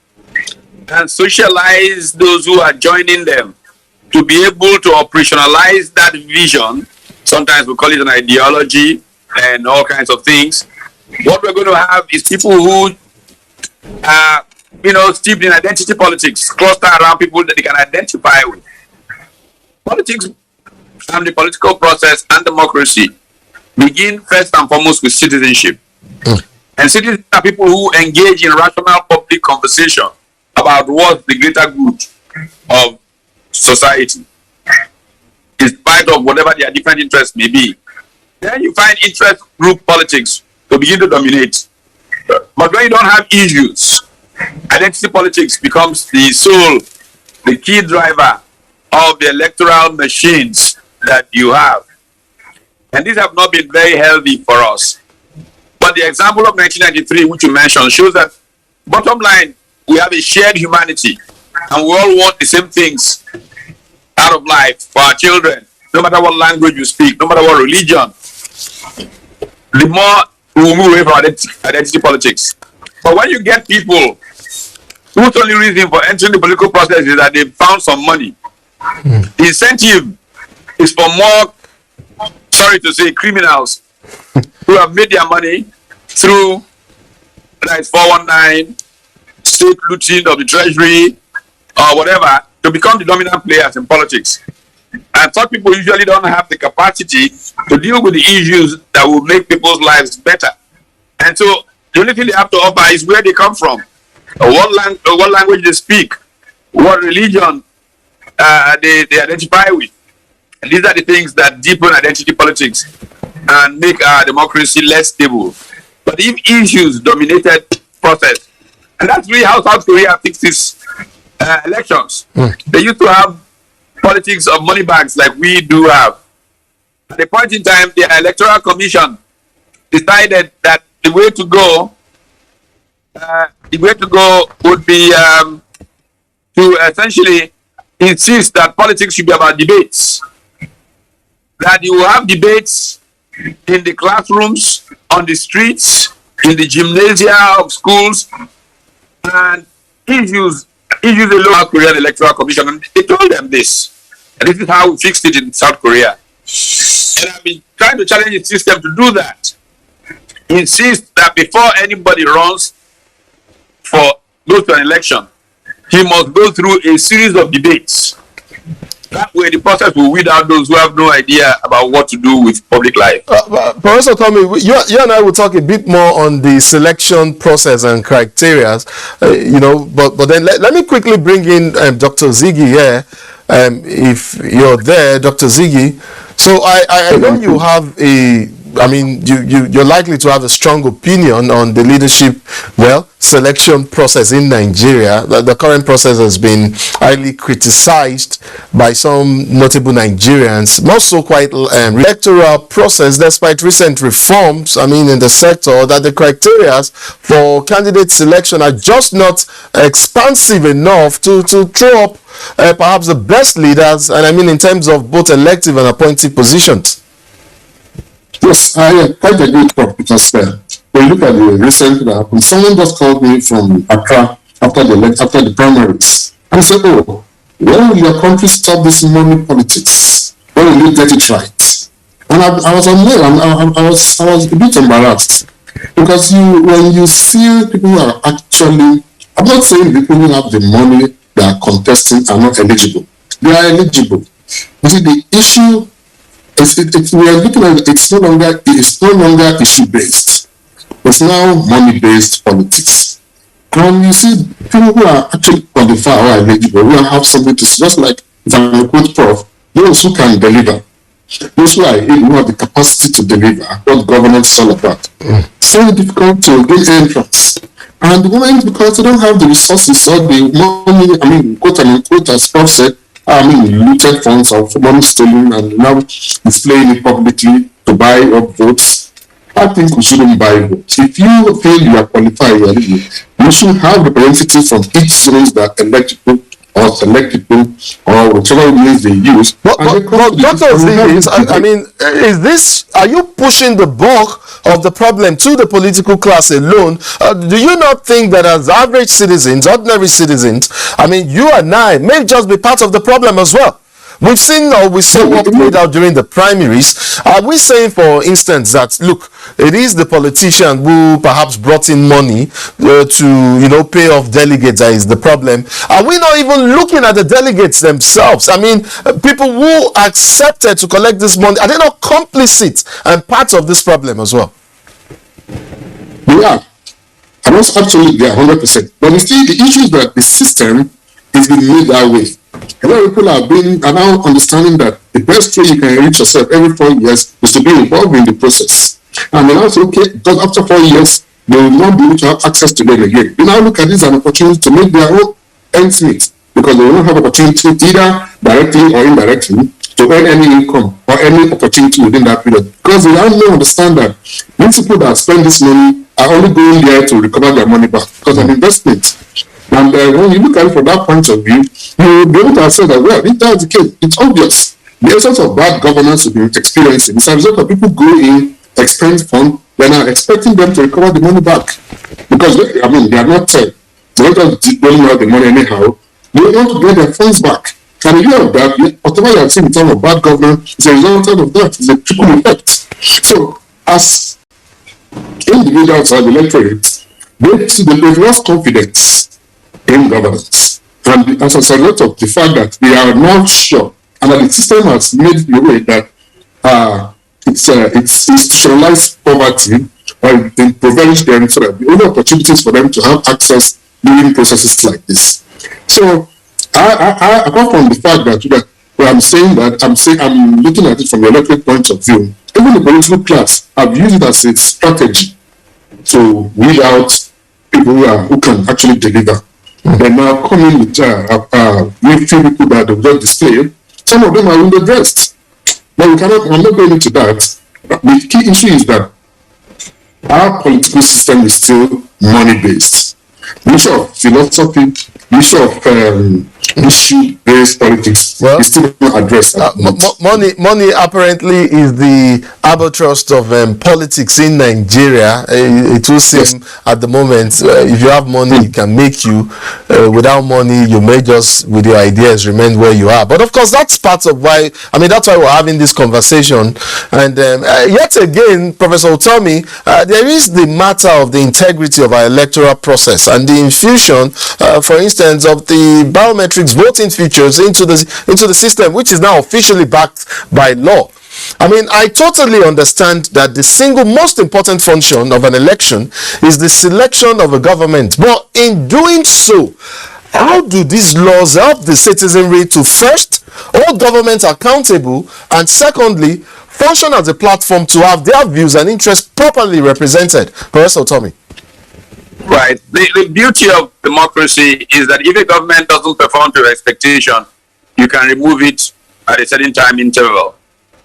N: and socialize those who are joining them to be able to operationalize that vision. Sometimes we call it an ideology and all kinds of things. What we're going to have is people who are, steeped in identity politics, cluster around people that they can identify with. Politics and the political process and democracy begin first and foremost with citizenship. And citizens are people who engage in rational public conversation about what's the greater good of society, in spite of whatever their different interests may be. Then you find interest group politics to begin to dominate. But when you don't have issues, identity politics becomes the sole, the key driver of the electoral machines that you have. And these have not been very healthy for us. But the example of 1993, which you mentioned, shows that bottom line, we have a shared humanity and we all want the same things out of life for our children, no matter what language you speak, no matter what religion. The more we will move away from identity politics. But when you get people whose only reason for entering the political process is that they found some money, the incentive is for more, sorry to say, criminals who have made their money through, like 419, state looting of the treasury, or whatever, to become the dominant players in politics. And such people usually don't have the capacity to deal with the issues that will make people's lives better. And so the only thing they have to offer is where they come from, what language they speak, what religion they identify with. And these are the things that deepen identity politics and make our democracy less stable. But if issues dominated process, and that's really how South Korea fixed its elections. They used to have politics of money bags like we do have. At a point in time, the Electoral Commission decided that the way to go would be to essentially insist that politics should be about debates. That you will have debates in the classrooms, on the streets, in the gymnasia of schools, and issues the South Korean Electoral Commission. And they told them this. And this is how we fixed it in South Korea. And I've been trying to challenge the system to do that. Insist that before anybody goes to an election, he must go through a series of debates. That way the process will weed out those who have no idea about what to do with public life.
C: Professor Tommy, you and I will talk a bit more on the selection process and criteria, but then let me quickly bring in Dr. Ziggy here, if you're there, Dr. Ziggy. So I know you have you're likely to have a strong opinion on the leadership, selection process in Nigeria. The current process has been highly criticized by some notable Nigerians, not so quite electoral process, despite recent reforms, in the sector, that the criteria for candidate selection are just not expansive enough to throw up perhaps the best leaders, and in terms of both elective and appointive positions.
M: Yes, I quite agree with Prof. because when you look at the recent that happened, someone just called me from Accra after the primaries and said, "Oh, when will your country stop this money politics? When will you get it right?" And I was I was a bit embarrassed because when you see people who are actually, I'm not saying people who have the money that are contesting are not eligible. They are eligible. You see, the issue. We are looking at it's no longer issue based. It's now money based politics. And you see people who are actually qualified or eligible, who have something to say, just like if I'm a quote Prof, those who can deliver, those who are able, who have the capacity to deliver what governance is all about. It's very difficult to gain entrance. And the moment, because they don't have the resources or the money, quote unquote, as Prof said, looted funds of money stolen and now displaying it publicly to buy up votes. I think we shouldn't buy votes. If you feel you are qualified, you should have representatives from each zone that elect people or select people or whichever means they use.
C: But Dr. Is this, are you pushing the bulk of the problem to the political class alone? Do you not think that as average citizens, ordinary citizens, I mean, you and I may just be part of the problem as well? We saw what played out during the primaries. Are we saying, for instance, that, look, it is the politician who perhaps brought in money to, pay off delegates that is the problem? Are we not even looking at the delegates themselves? I mean, people who accepted to collect this money, are they not complicit and part of this problem as well?
M: We are. I'm not absolutely there 100%. But you see, the issue is that the system is being made that way. A lot of people are now understanding that the best way you can reach yourself every 4 years is to be involved in the process. And they now say, okay, because after 4 years, they will not be able to have access to them again. They now look at this as an opportunity to make their own ends meet, because they will not have opportunity either directly or indirectly to earn any income or any opportunity within that period. Because they now understand that these people that spend this money are only going there to recover their money back because of investment. And when you look at it from that point of view, you will be able to say that, well, if that's the case, it's obvious. The essence of bad governance we've been experiencing is a result of people go in, expend funds, then are expecting them to recover the money back. Because, they are not, they're not just doling out the money anyhow. They want to get their funds back. And in view of that, whatever you have seen in terms of bad governance is a result of that. It's a trickle effect. So, as individuals or the electorate, they've lost confidence in governance, and as a result of the fact that they are not sure, and that the system has made the way that it's institutionalized poverty, or they prevent them so that the only opportunities for them to have access during processes like this. So, I apart from the fact that I'm looking at it from the electorate point of view. Even the political class have used it as a strategy to weed out people who can actually deliver. They now come in with few people that they've just displayed. Some of them are window dressed. But I'm not going into that. But the key issue is that our political system is still money-based. The issue of philosophy, the issue of issue-based politics is still not addressed.
C: Money apparently is the albatross of politics in Nigeria. It will seem at the moment, if you have money, it can make you. Without money, you may just, with your ideas, remain where you are. But of course, that's part of why, that's why we're having this conversation. And yet again, Professor Utomi, there is the matter of the integrity of our electoral process and the infusion, for instance, of the biometrics voting features into the system, which is now officially backed by law. I totally understand that the single most important function of an election is the selection of a government. But in doing so, how do these laws help the citizenry to first hold government accountable, and secondly, function as a platform to have their views and interests properly represented? Professor Tommy.
N: Right. The beauty of democracy is that if a government doesn't perform to your expectation, you can remove it at a certain time interval.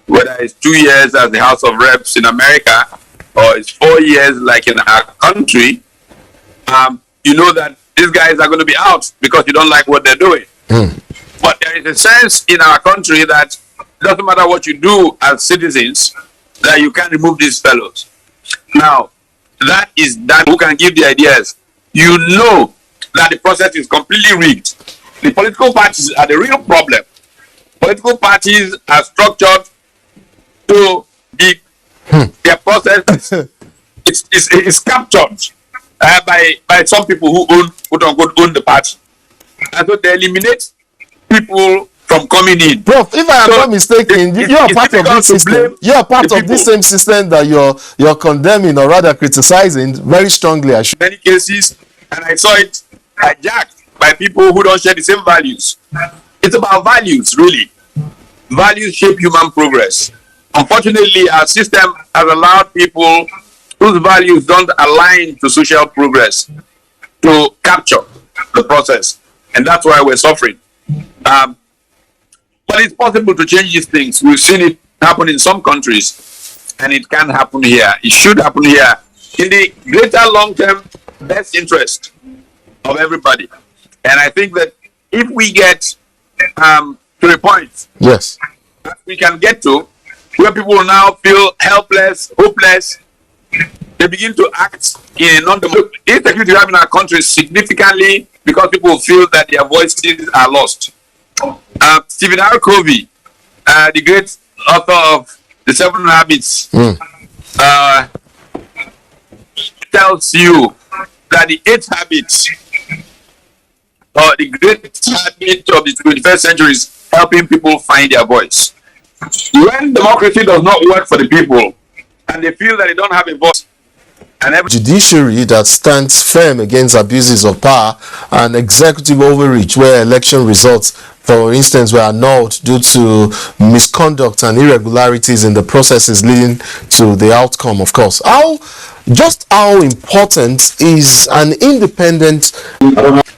N: Whether it's 2 years as the House of Reps in America, or it's 4 years like in our country, you know that these guys are going to be out because you don't like what they're doing. But there is a sense in our country that it doesn't matter what you do as citizens, that you can remove these fellows. Now, that is that who can give the ideas. You know that the process is completely rigged. The political parties are the real problem. Political parties are structured to be their process is captured by some people who own, quote unquote, own the party, and so they eliminate people from coming in.
C: Prof, if I am not mistaken, you are part of this system. You are part of this same system that you're condemning, or rather criticizing very strongly. In
N: many cases, and I saw it hijacked by people who don't share the same values. It's about values, really. Values shape human progress. Unfortunately, our system has allowed people whose values don't align to social progress to capture the process, and that's why we're suffering. But it's possible to change these things. We've seen it happen in some countries, and it can happen here. It should happen here in the greater long-term best interest of everybody. And I think that if we get to a point
C: yes,
N: that we can get to where people will now feel helpless, hopeless, they begin to act in a non-democratic. Insecurity we have in our country significantly because people feel that their voices are lost. Stephen R. Covey, the great author of The 7 Habits, tells you that the 8th habit, or the great habit of the 21st century, is helping people find their voice. When democracy does not work for the people, and they feel that they don't have a voice, and
C: judiciary that stands firm against abuses of power and executive overreach where election results, for instance, were annulled due to misconduct and irregularities in the processes leading to the outcome, of course. How important is an independent...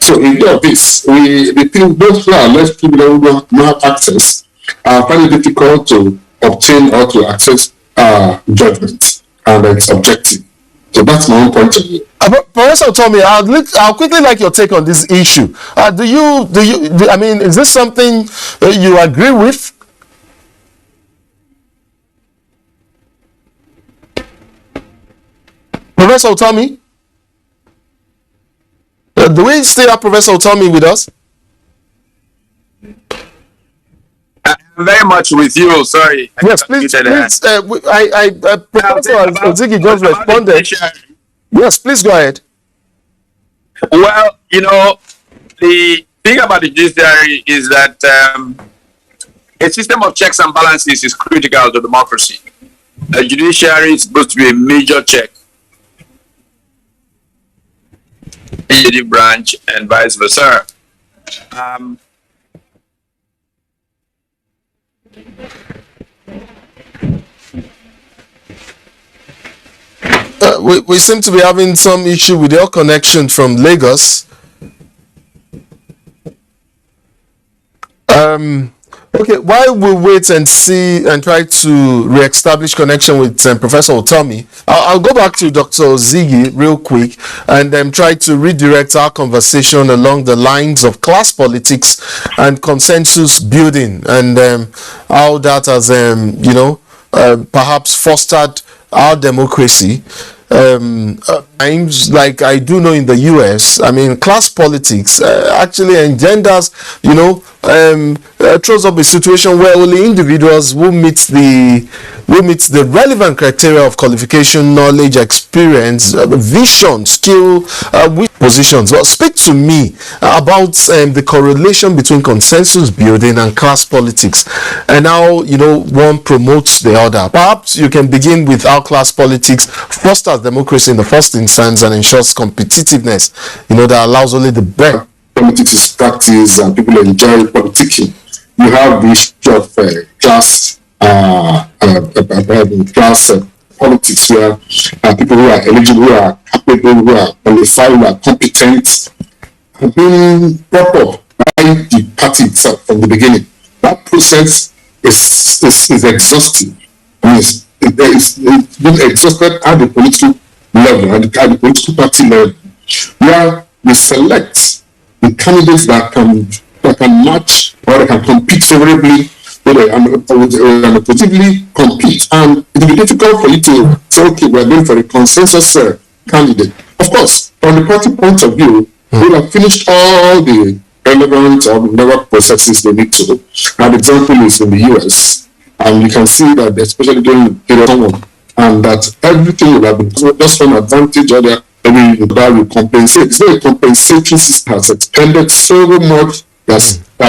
M: So in view of this, we think those who are less privileged who do not have access find it difficult to obtain or to access judgment, and it's subjective. So that's my own point of view.
C: Professor Tommy, I'll quickly like your take on this issue. I mean, is this something you agree with? Professor Tommy? Do we still have Professor Tommy with us?
N: I'm very much with you. Sorry.
C: Yes, please. Professor Ozigi just responded. Yes, please go ahead.
N: Well, you know, the thing about the judiciary is that a system of checks and balances is critical to democracy. The judiciary is supposed to be a major check. The branch and vice versa.
C: We seem to be having some issue with your connection from Lagos. Okay, while we wait and see and try to re-establish connection with Professor Otomi, I'll go back to Dr. Ziggy real quick and try to redirect our conversation along the lines of class politics and consensus building, and how that has, perhaps fostered our democracy. Times like I do know in the US, I mean, class politics actually engenders, throws up a situation where only individuals who meet the relevant criteria of qualification, knowledge, experience, vision, skill, with positions. Well, speak to me about the correlation between consensus building and class politics, and how one promotes the other. Perhaps you can begin with how class politics fosters democracy in the first instance and ensures competitiveness, that allows only the best.
M: Politics is practice and people enjoy politicking. You have the issue of class politics, where people who are eligible, who are capable, who are qualified, who are competent, have been brought up by the party itself from the beginning. That process is exhaustive. It's been exhausted at the political level, at the political party level, where we select the candidates that can match or they can compete favorably and positively compete. And it will be difficult for you to say, okay, we are going for a consensus candidate. Of course, from the party point of view, we have finished all the relevant or the processes they need to. An example is in the US, and you can see that, especially during the period of and that everything will have been just one advantage or the maybe that will compensate. It's not a compensatory system has expanded so much that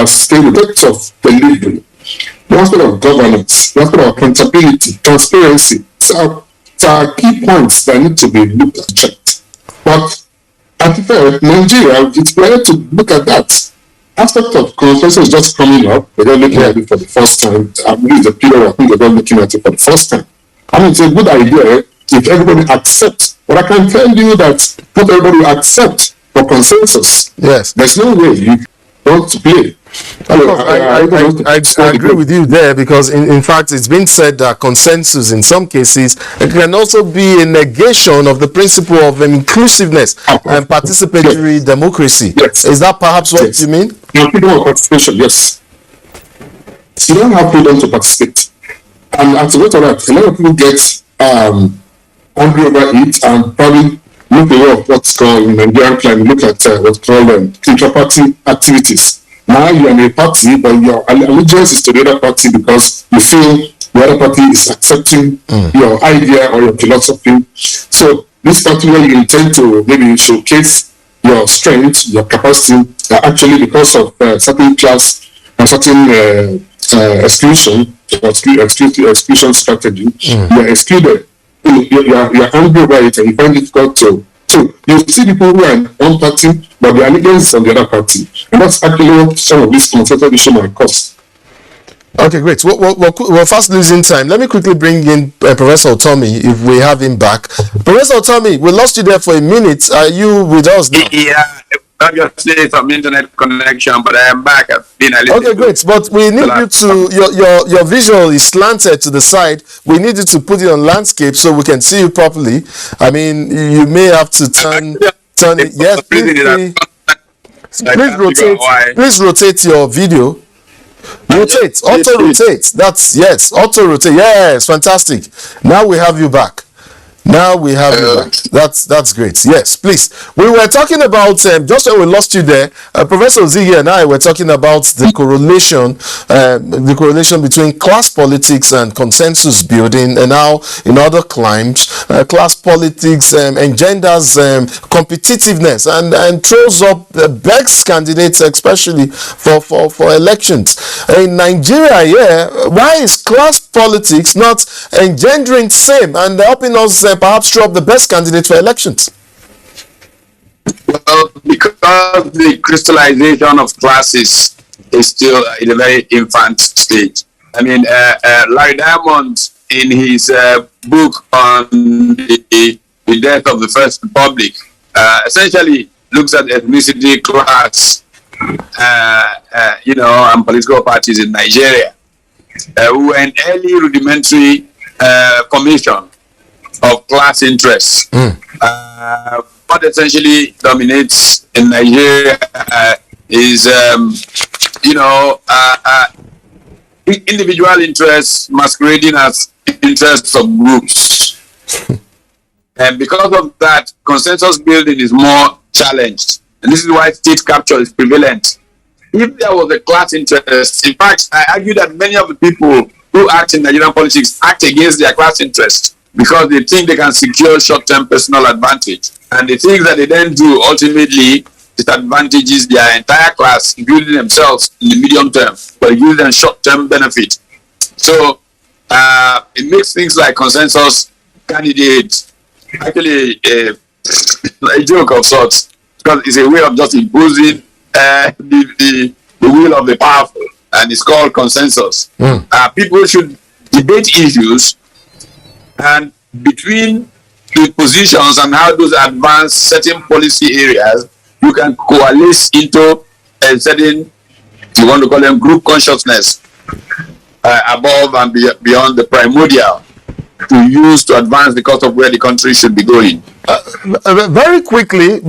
M: stayed with the of delivery. The aspect of governance, the aspect of accountability, transparency, so are key points that need to be looked at, checked. But at the fair, Nigeria, it's better to look at that aspect of consensus just coming up. They're looking at it for the first time. I believe the period I think they're looking at it for the first time. I mean, it's a good idea if everybody accepts. But I can tell you that not everybody will accept for consensus.
C: Yes.
M: There's no way you want to play.
C: I agree with you there, because in fact it's been said that consensus in some cases can also be a negation of the principle of inclusiveness and participatory democracy.
M: Yes.
C: Is that perhaps what you mean?
M: Freedom of participation, yes. You don't have freedom to participate. And as a result of that, a lot of people get angry over it and probably look away of what's called in Nigerian climate, look at what's called intra-party activities. Now you're in a party, but your allegiance is to the other party because you feel the other party is accepting your idea or your philosophy. So this party where you intend to maybe showcase your strength, your capacity, actually because of certain class and certain exclusion strategy, you're excluded. You're angry about it and you find it difficult to. So you see people who are in one party, but the allegiance is on the other party. And that's actually what some of these consensus issues might cause.
C: Okay, great. We're fast losing time. Let me quickly bring in Professor Otomi, if we have him back. Professor Otomi, we lost you there for a minute. Are you with us now?
N: Yeah, obviously some internet connection, but I am back. I've been a little
C: Okay, great. But we need you to, your visual is slanted to the side. We need you to put it on landscape so we can see you properly. I mean, you may have to turn it. Yes, please rotate your video. Rotate, auto rotate. That's, yes, auto rotate. Yes, fantastic. Now we have you back. Now we have you back. That's great. Yes, please. We were talking about just when we lost you there, Professor Ziggy and I were talking about the correlation between class politics and consensus building, and how in other climes class politics engenders competitiveness and throws up the best candidates, especially for elections. In Nigeria, why is class politics not engendering same and helping us perhaps throw up the best candidate for elections?
N: Well, because the crystallization of classes is still in a very infant stage. I mean, Larry Diamond, in his book on the death of the First Republic, essentially looks at ethnicity, class, and political parties in Nigeria, who were an early rudimentary formation of class interests. What essentially dominates in Nigeria is, individual interests masquerading as interests of groups. And because of that, consensus building is more challenged. And this is why state capture is prevalent. If there was a class interest, in fact, I argue that many of the people who act in Nigerian politics act against their class interest because they think they can secure short-term personal advantage. And the things that they then do ultimately disadvantages their entire class, including themselves, in the medium term, but it gives them short-term benefit. So it makes things like consensus candidates actually a joke of sorts, because it's a way of just imposing the will of the powerful, and it's called consensus. People should debate issues, and between the positions and how those advance certain policy areas, you can coalesce into a certain, if you want to call them, group consciousness above and beyond the primordial, to use to advance the course of where the country should be going.
C: Very quickly,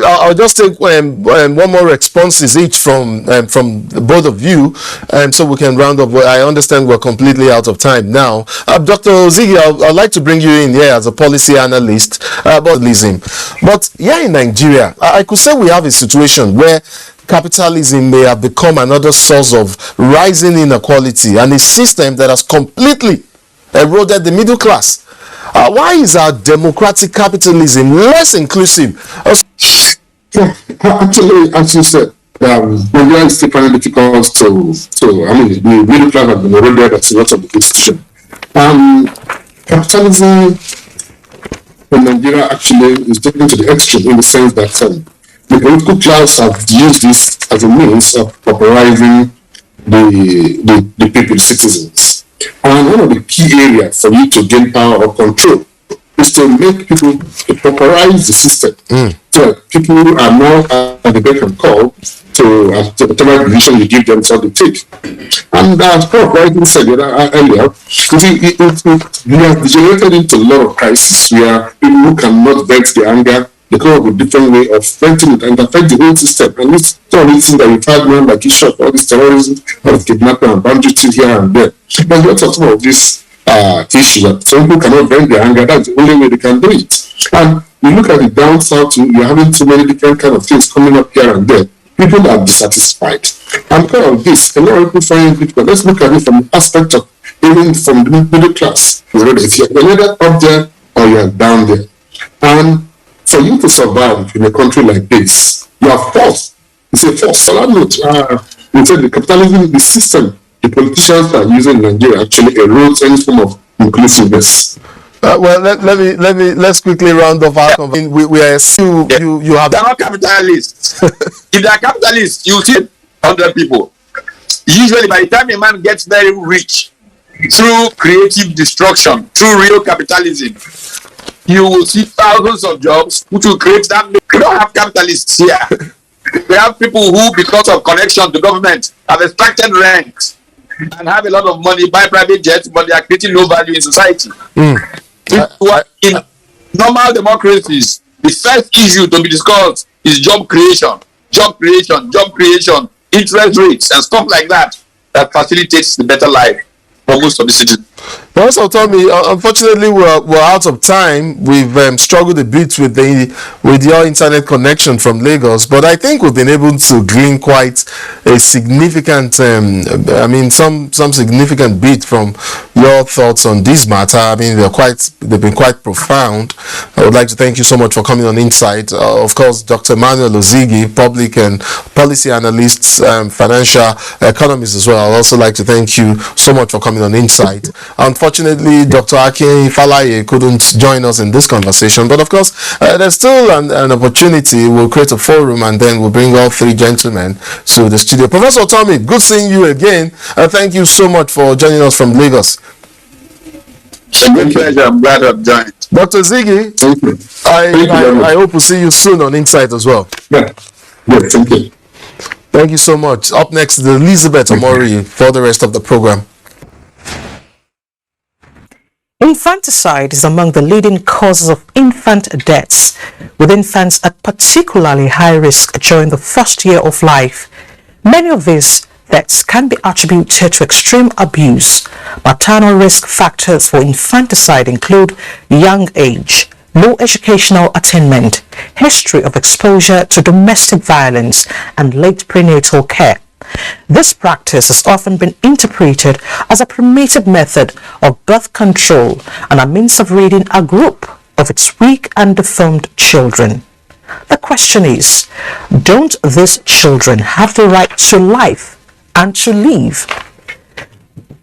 C: I'll just take one more responses each from both of you, and so we can round up. I understand we're completely out of time now. Dr. Ozigi, I'd like to bring you in here as a policy analyst about liberalism. But here in Nigeria, I could say we have a situation where capitalism may have become another source of rising inequality, and a system that has completely eroded the middle class. Why is our democratic capitalism less inclusive?
M: Actually, as you said, Nigeria is still finding difficult to, I mean, the middle class has been eroded as a lot of the institution. Capitalism in Nigeria actually is taken to the extreme in the sense that the political class have used this as a means of pauperizing the people, the citizens. And one of the key areas for you to gain power or control is to make people to pauperize the system. So people are now at the beck and call to whatever decision you give them, so they take. And as Prof. rightly said earlier, it has degenerated into a lot of crises where people who cannot vent their anger, they come up with a different way of venting it and affect the whole system. And it's not only thing that you've had now, like Bishop, all this terrorism, all this kidnapping and banditry here and there. But you're talking about this issue that some people cannot vent their anger. That's the only way they can do it. And you look at the down south, you're having too many different kind of things coming up here and there. People are dissatisfied. And because of this, a lot of people find it difficult. Let's look at it from the aspect of even from the middle class. If you're either up there or you're down there. And for you to survive in a country like this, you are forced. It's a force. So you say the capitalism, the system, the politicians are using in Nigeria actually erodes any form of inclusiveness.
C: Well, let's quickly round off our conversation. We are you have.
N: They're not capitalists. If they are capitalists, you see 100 people. Usually, by the time a man gets very rich through creative destruction, through real capitalism, you will see thousands of jobs which will create that. We don't have capitalists here. We have people who, because of connection to government, have extracted ranks and have a lot of money, buy private jets, but they are creating no value in society. In normal democracies, the first issue to be discussed is job creation, interest rates, and stuff like that facilitates the better life for most of the citizens.
C: But also, Tommy, unfortunately, we're out of time. We've struggled a bit with your internet connection from Lagos, but I think we've been able to glean quite a significant, some significant bit from your thoughts on this matter. I mean, they've been quite profound. I would like to thank you so much for coming on Insight. Of course, Dr. Emmanuel Ozigi, public and policy analyst, financial economist as well. I'd also like to thank you so much for coming on Insight. Unfortunately, Dr. Akin Falaye couldn't join us in this conversation, but of course, there's still an opportunity. We'll create a forum and then we'll bring all three gentlemen to the studio. Professor Tommy, good seeing you again. Thank you so much for joining us from Lagos.
N: It's a good pleasure. I'm glad I've joined.
C: Dr. Ziggy, I hope we'll see you soon on Insight as well.
M: Yeah, thank you.
C: Thank you so much. Up next is Elizabeth Omori for the rest of the program.
K: Infanticide is among the leading causes of infant deaths, with infants at particularly high risk during the first year of life. Many of these deaths can be attributed to extreme abuse. Maternal risk factors for infanticide include young age, low educational attainment, history of exposure to domestic violence, and late prenatal care. This practice has often been interpreted as a primitive method of birth control and a means of ridding a group of its weak and deformed children. The question is, don't these children have the right to life and to live?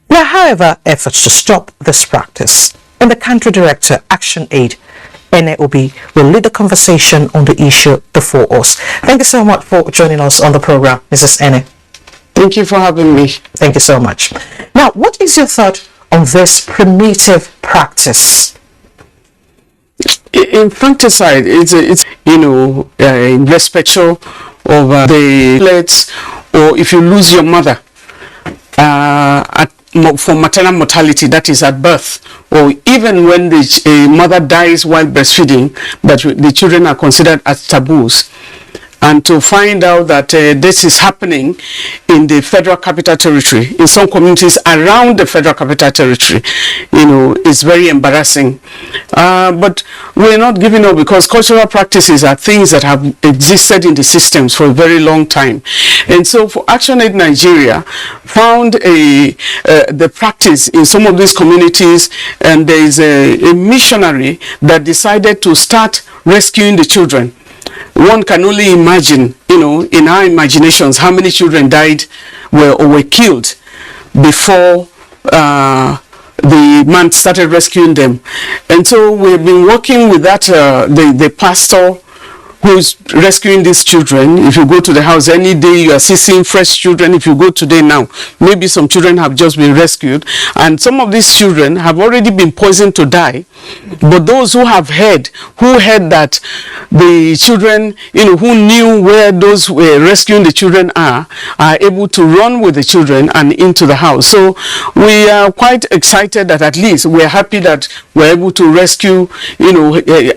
K: There are, however, efforts to stop this practice, and the country director, Action Aid, NAOB, will lead the conversation on the issue before us. Thank you so much for joining us on the program, Mrs. Ene.
P: Thank you for having me.
K: Thank you so much. Now, what is your thought on this primitive practice?
P: Infanticide, it's in respect of the platelets, or if you lose your mother for maternal mortality, that is at birth, or even when the mother dies while breastfeeding, that the children are considered as taboos. And to find out that this is happening in the Federal Capital Territory, in some communities around the Federal Capital Territory, is very embarrassing. But we're not giving up, because cultural practices are things that have existed in the systems for a very long time. And so for Action Aid Nigeria found the practice in some of these communities, and there is a missionary that decided to start rescuing the children. One can only imagine, in our imaginations, how many children died or were killed before the man started rescuing them. And so we've been working with that, the pastor who is rescuing these children. If you go to the house any day, you are seeing fresh children. If you go today now, maybe some children have just been rescued, and some of these children have already been poisoned to die. But those who heard that the children, who knew where those were rescuing the children are able to run with the children and into the house. So we are quite excited that at least we're happy that we're able to rescue,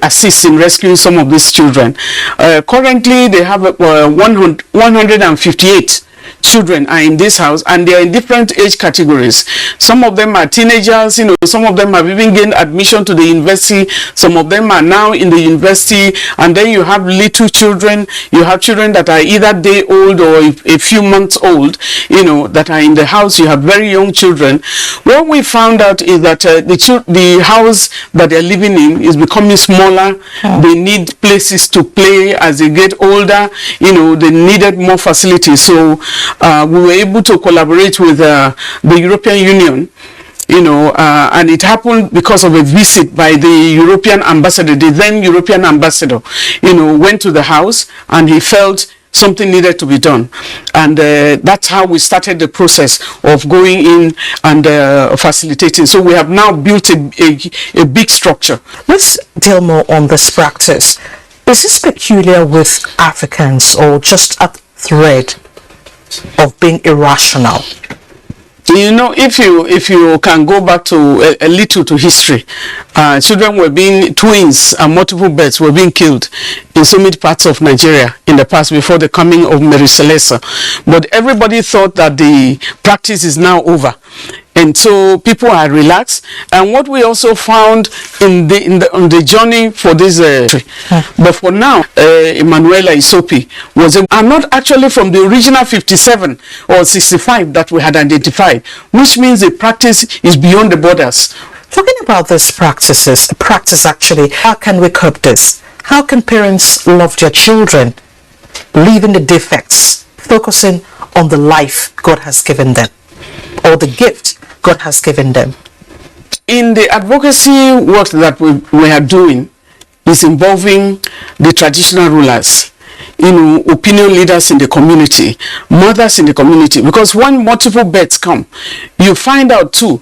P: assist in rescuing some of these children. Currently, they have 158 children are in this house, and they are in different age categories. Some of them are teenagers, some of them have even gained admission to the university, some of them are now in the university, and then you have little children, you have children that are either day old or a few months old, that are in the house. You have very young children. What we found out is that the house that they're living in is becoming smaller. They need places to play as they get older. They needed more facilities. So we were able to collaborate with the European Union, and it happened because of a visit by the European ambassador. The then European ambassador, went to the house, and he felt something needed to be done, and that's how we started the process of going in and facilitating. So we have now built a big structure.
K: Let's deal more on this practice. Is this peculiar with Africans, or just a thread of being irrational?
P: If you can go back to a little to history, children were being twins and multiple births were being killed in so many parts of Nigeria in the past before the coming of Mary Celeste. But everybody thought that the practice is now over, and so people are relaxed. And what we also found on the journey for this but for now, Emanuela Isopi are not actually from the original 57 or 65 that we had identified, which means the practice is beyond the borders.
K: Talking about these practice actually, how can we curb this? How can parents love their children, leaving the defects, focusing on the life God has given them, or the gift God has given them?
P: In the advocacy work that we are doing, is involving the traditional rulers, opinion leaders in the community, mothers in the community, because when multiple births come, you find out too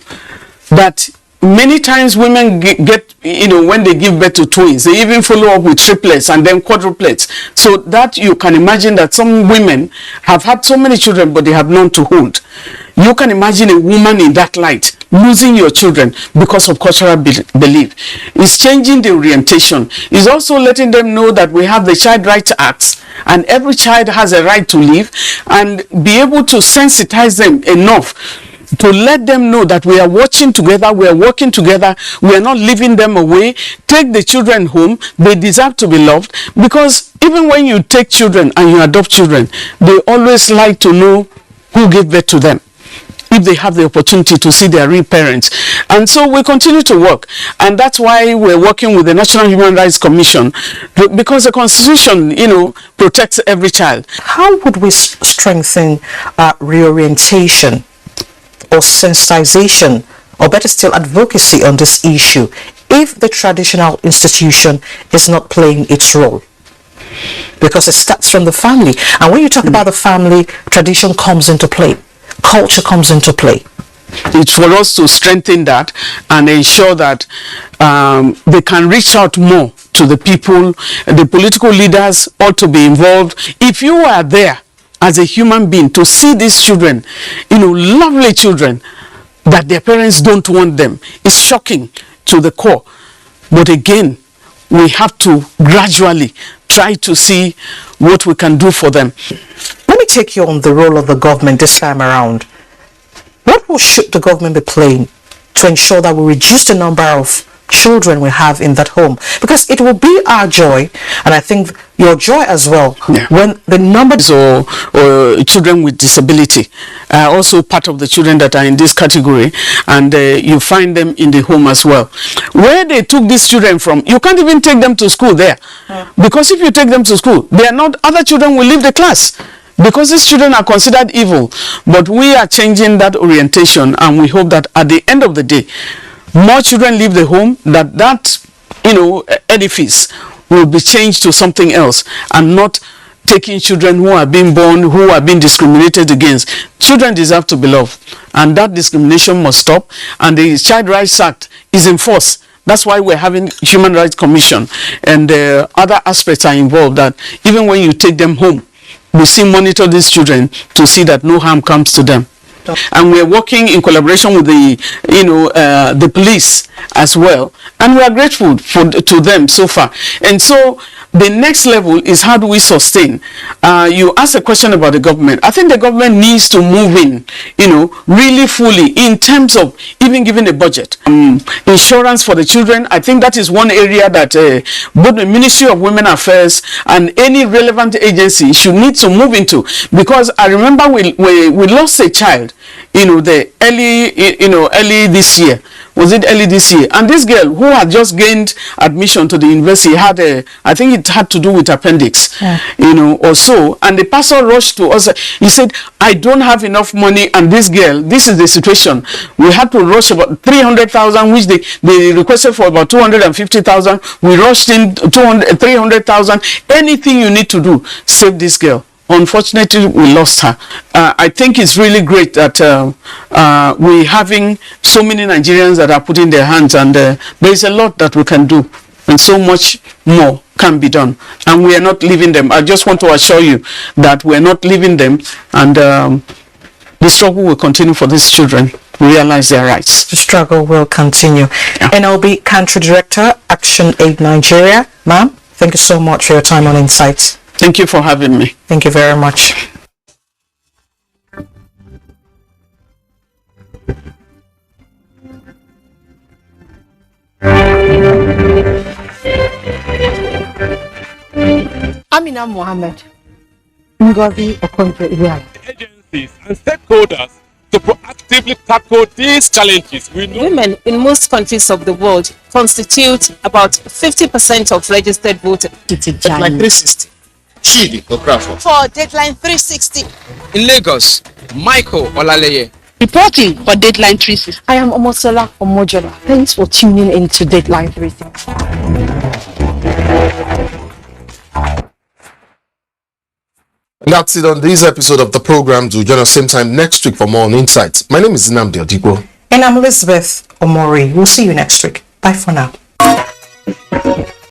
P: that many times women get, when they give birth to twins, they even follow up with triplets and then quadruplets. So that you can imagine that some women have had so many children, but they have none to hold. You can imagine a woman in that light losing your children because of cultural belief. It's changing the orientation. It's also letting them know that we have the Child Rights Act, and every child has a right to live, and be able to sensitize them enough to let them know that we are watching together, we are working together, we are not leaving them away. Take the children home. They deserve to be loved, because even when you take children and you adopt children, they always like to know who gave birth to them, if they have the opportunity to see their real parents. And so we continue to work, and that's why we're working with the National Human Rights Commission, because the Constitution, protects every child.
K: How would we strengthen reorientation or sensitization, or better still advocacy on this issue, if the traditional institution is not playing its role? Because it starts from the family, and when you talk about the family, tradition comes into play, culture comes into play.
P: It's for us to strengthen that and ensure that they can reach out more to the people. The political leaders ought to be involved. If you are there as a human being to see these children, lovely children, that their parents don't want them, it's shocking to the core. But again, we have to gradually try to see what we can do for them.
K: Let me take you on the role of the government this time around. What role should the government be playing to ensure that we reduce the number of children we have in that home? Because it will be our joy, and I think your joy as well, when the numbers
P: or children with disability are also part of the children that are in this category, and you find them in the home as well. Where they took these children from, you can't even take them to school there, because if you take them to school, they are not, other children will leave the class, because these children are considered evil. But we are changing that orientation, and we hope that at the end of the day, more children leave the home, that edifice will be changed to something else, and not taking children who are being born, who are being discriminated against. Children deserve to be loved, and that discrimination must stop, and the Child Rights Act is in force. That's why we're having Human Rights Commission, and other aspects are involved, that even when you take them home, we still monitor these children to see that no harm comes to them. And we're working in collaboration with the police as well, and we are grateful to them so far. And so the next level is, how do we sustain? You asked a question about the government. I think the government needs to move in, really fully, in terms of even giving a budget. Insurance for the children, I think that is one area that both the Ministry of Women Affairs and any relevant agency should need to move into, because I remember we lost a child, early this year. Was it early this year? And this girl who had just gained admission to the university had I think it had to do with appendix, or so. And the pastor rushed to us. He said, I don't have enough money, and this girl, this is the situation. We had to rush about 300,000, which they requested for about 250,000. We rushed in 300,000. Anything you need to do, save this girl. Unfortunately, we lost her. I think it's really great that we're having so many Nigerians that are putting their hands, and there is a lot that we can do, and so much more can be done. And we are not leaving them. I just want to assure you that we are not leaving them, and the struggle will continue for these children to realize their rights.
K: The struggle will continue. Yeah. NLB Country Director, Action Aid Nigeria. Ma'am, thank you so much for your time on Insights.
P: Thank you for having me.
K: Thank you very much.
Q: Amina Mohammed, Ngozi Okonjo-Iweala.
R: Agencies and stakeholders to proactively tackle these challenges.
S: Women in most countries of the world constitute about 50% of registered voters.
C: Like 360. Chidi Okrafo.
Q: For Deadline 360.
T: In Lagos, Michael Olaleye.
Q: Reporting for Deadline 360. I am Omosola Omojola. Thanks for tuning in to Deadline 360.
C: And that's it on this episode of the program. Do join us same time next week for more on Insights. My name is Nnamdi Odigbo.
K: And I'm Elizabeth Omori. We'll see you next week. Bye for now.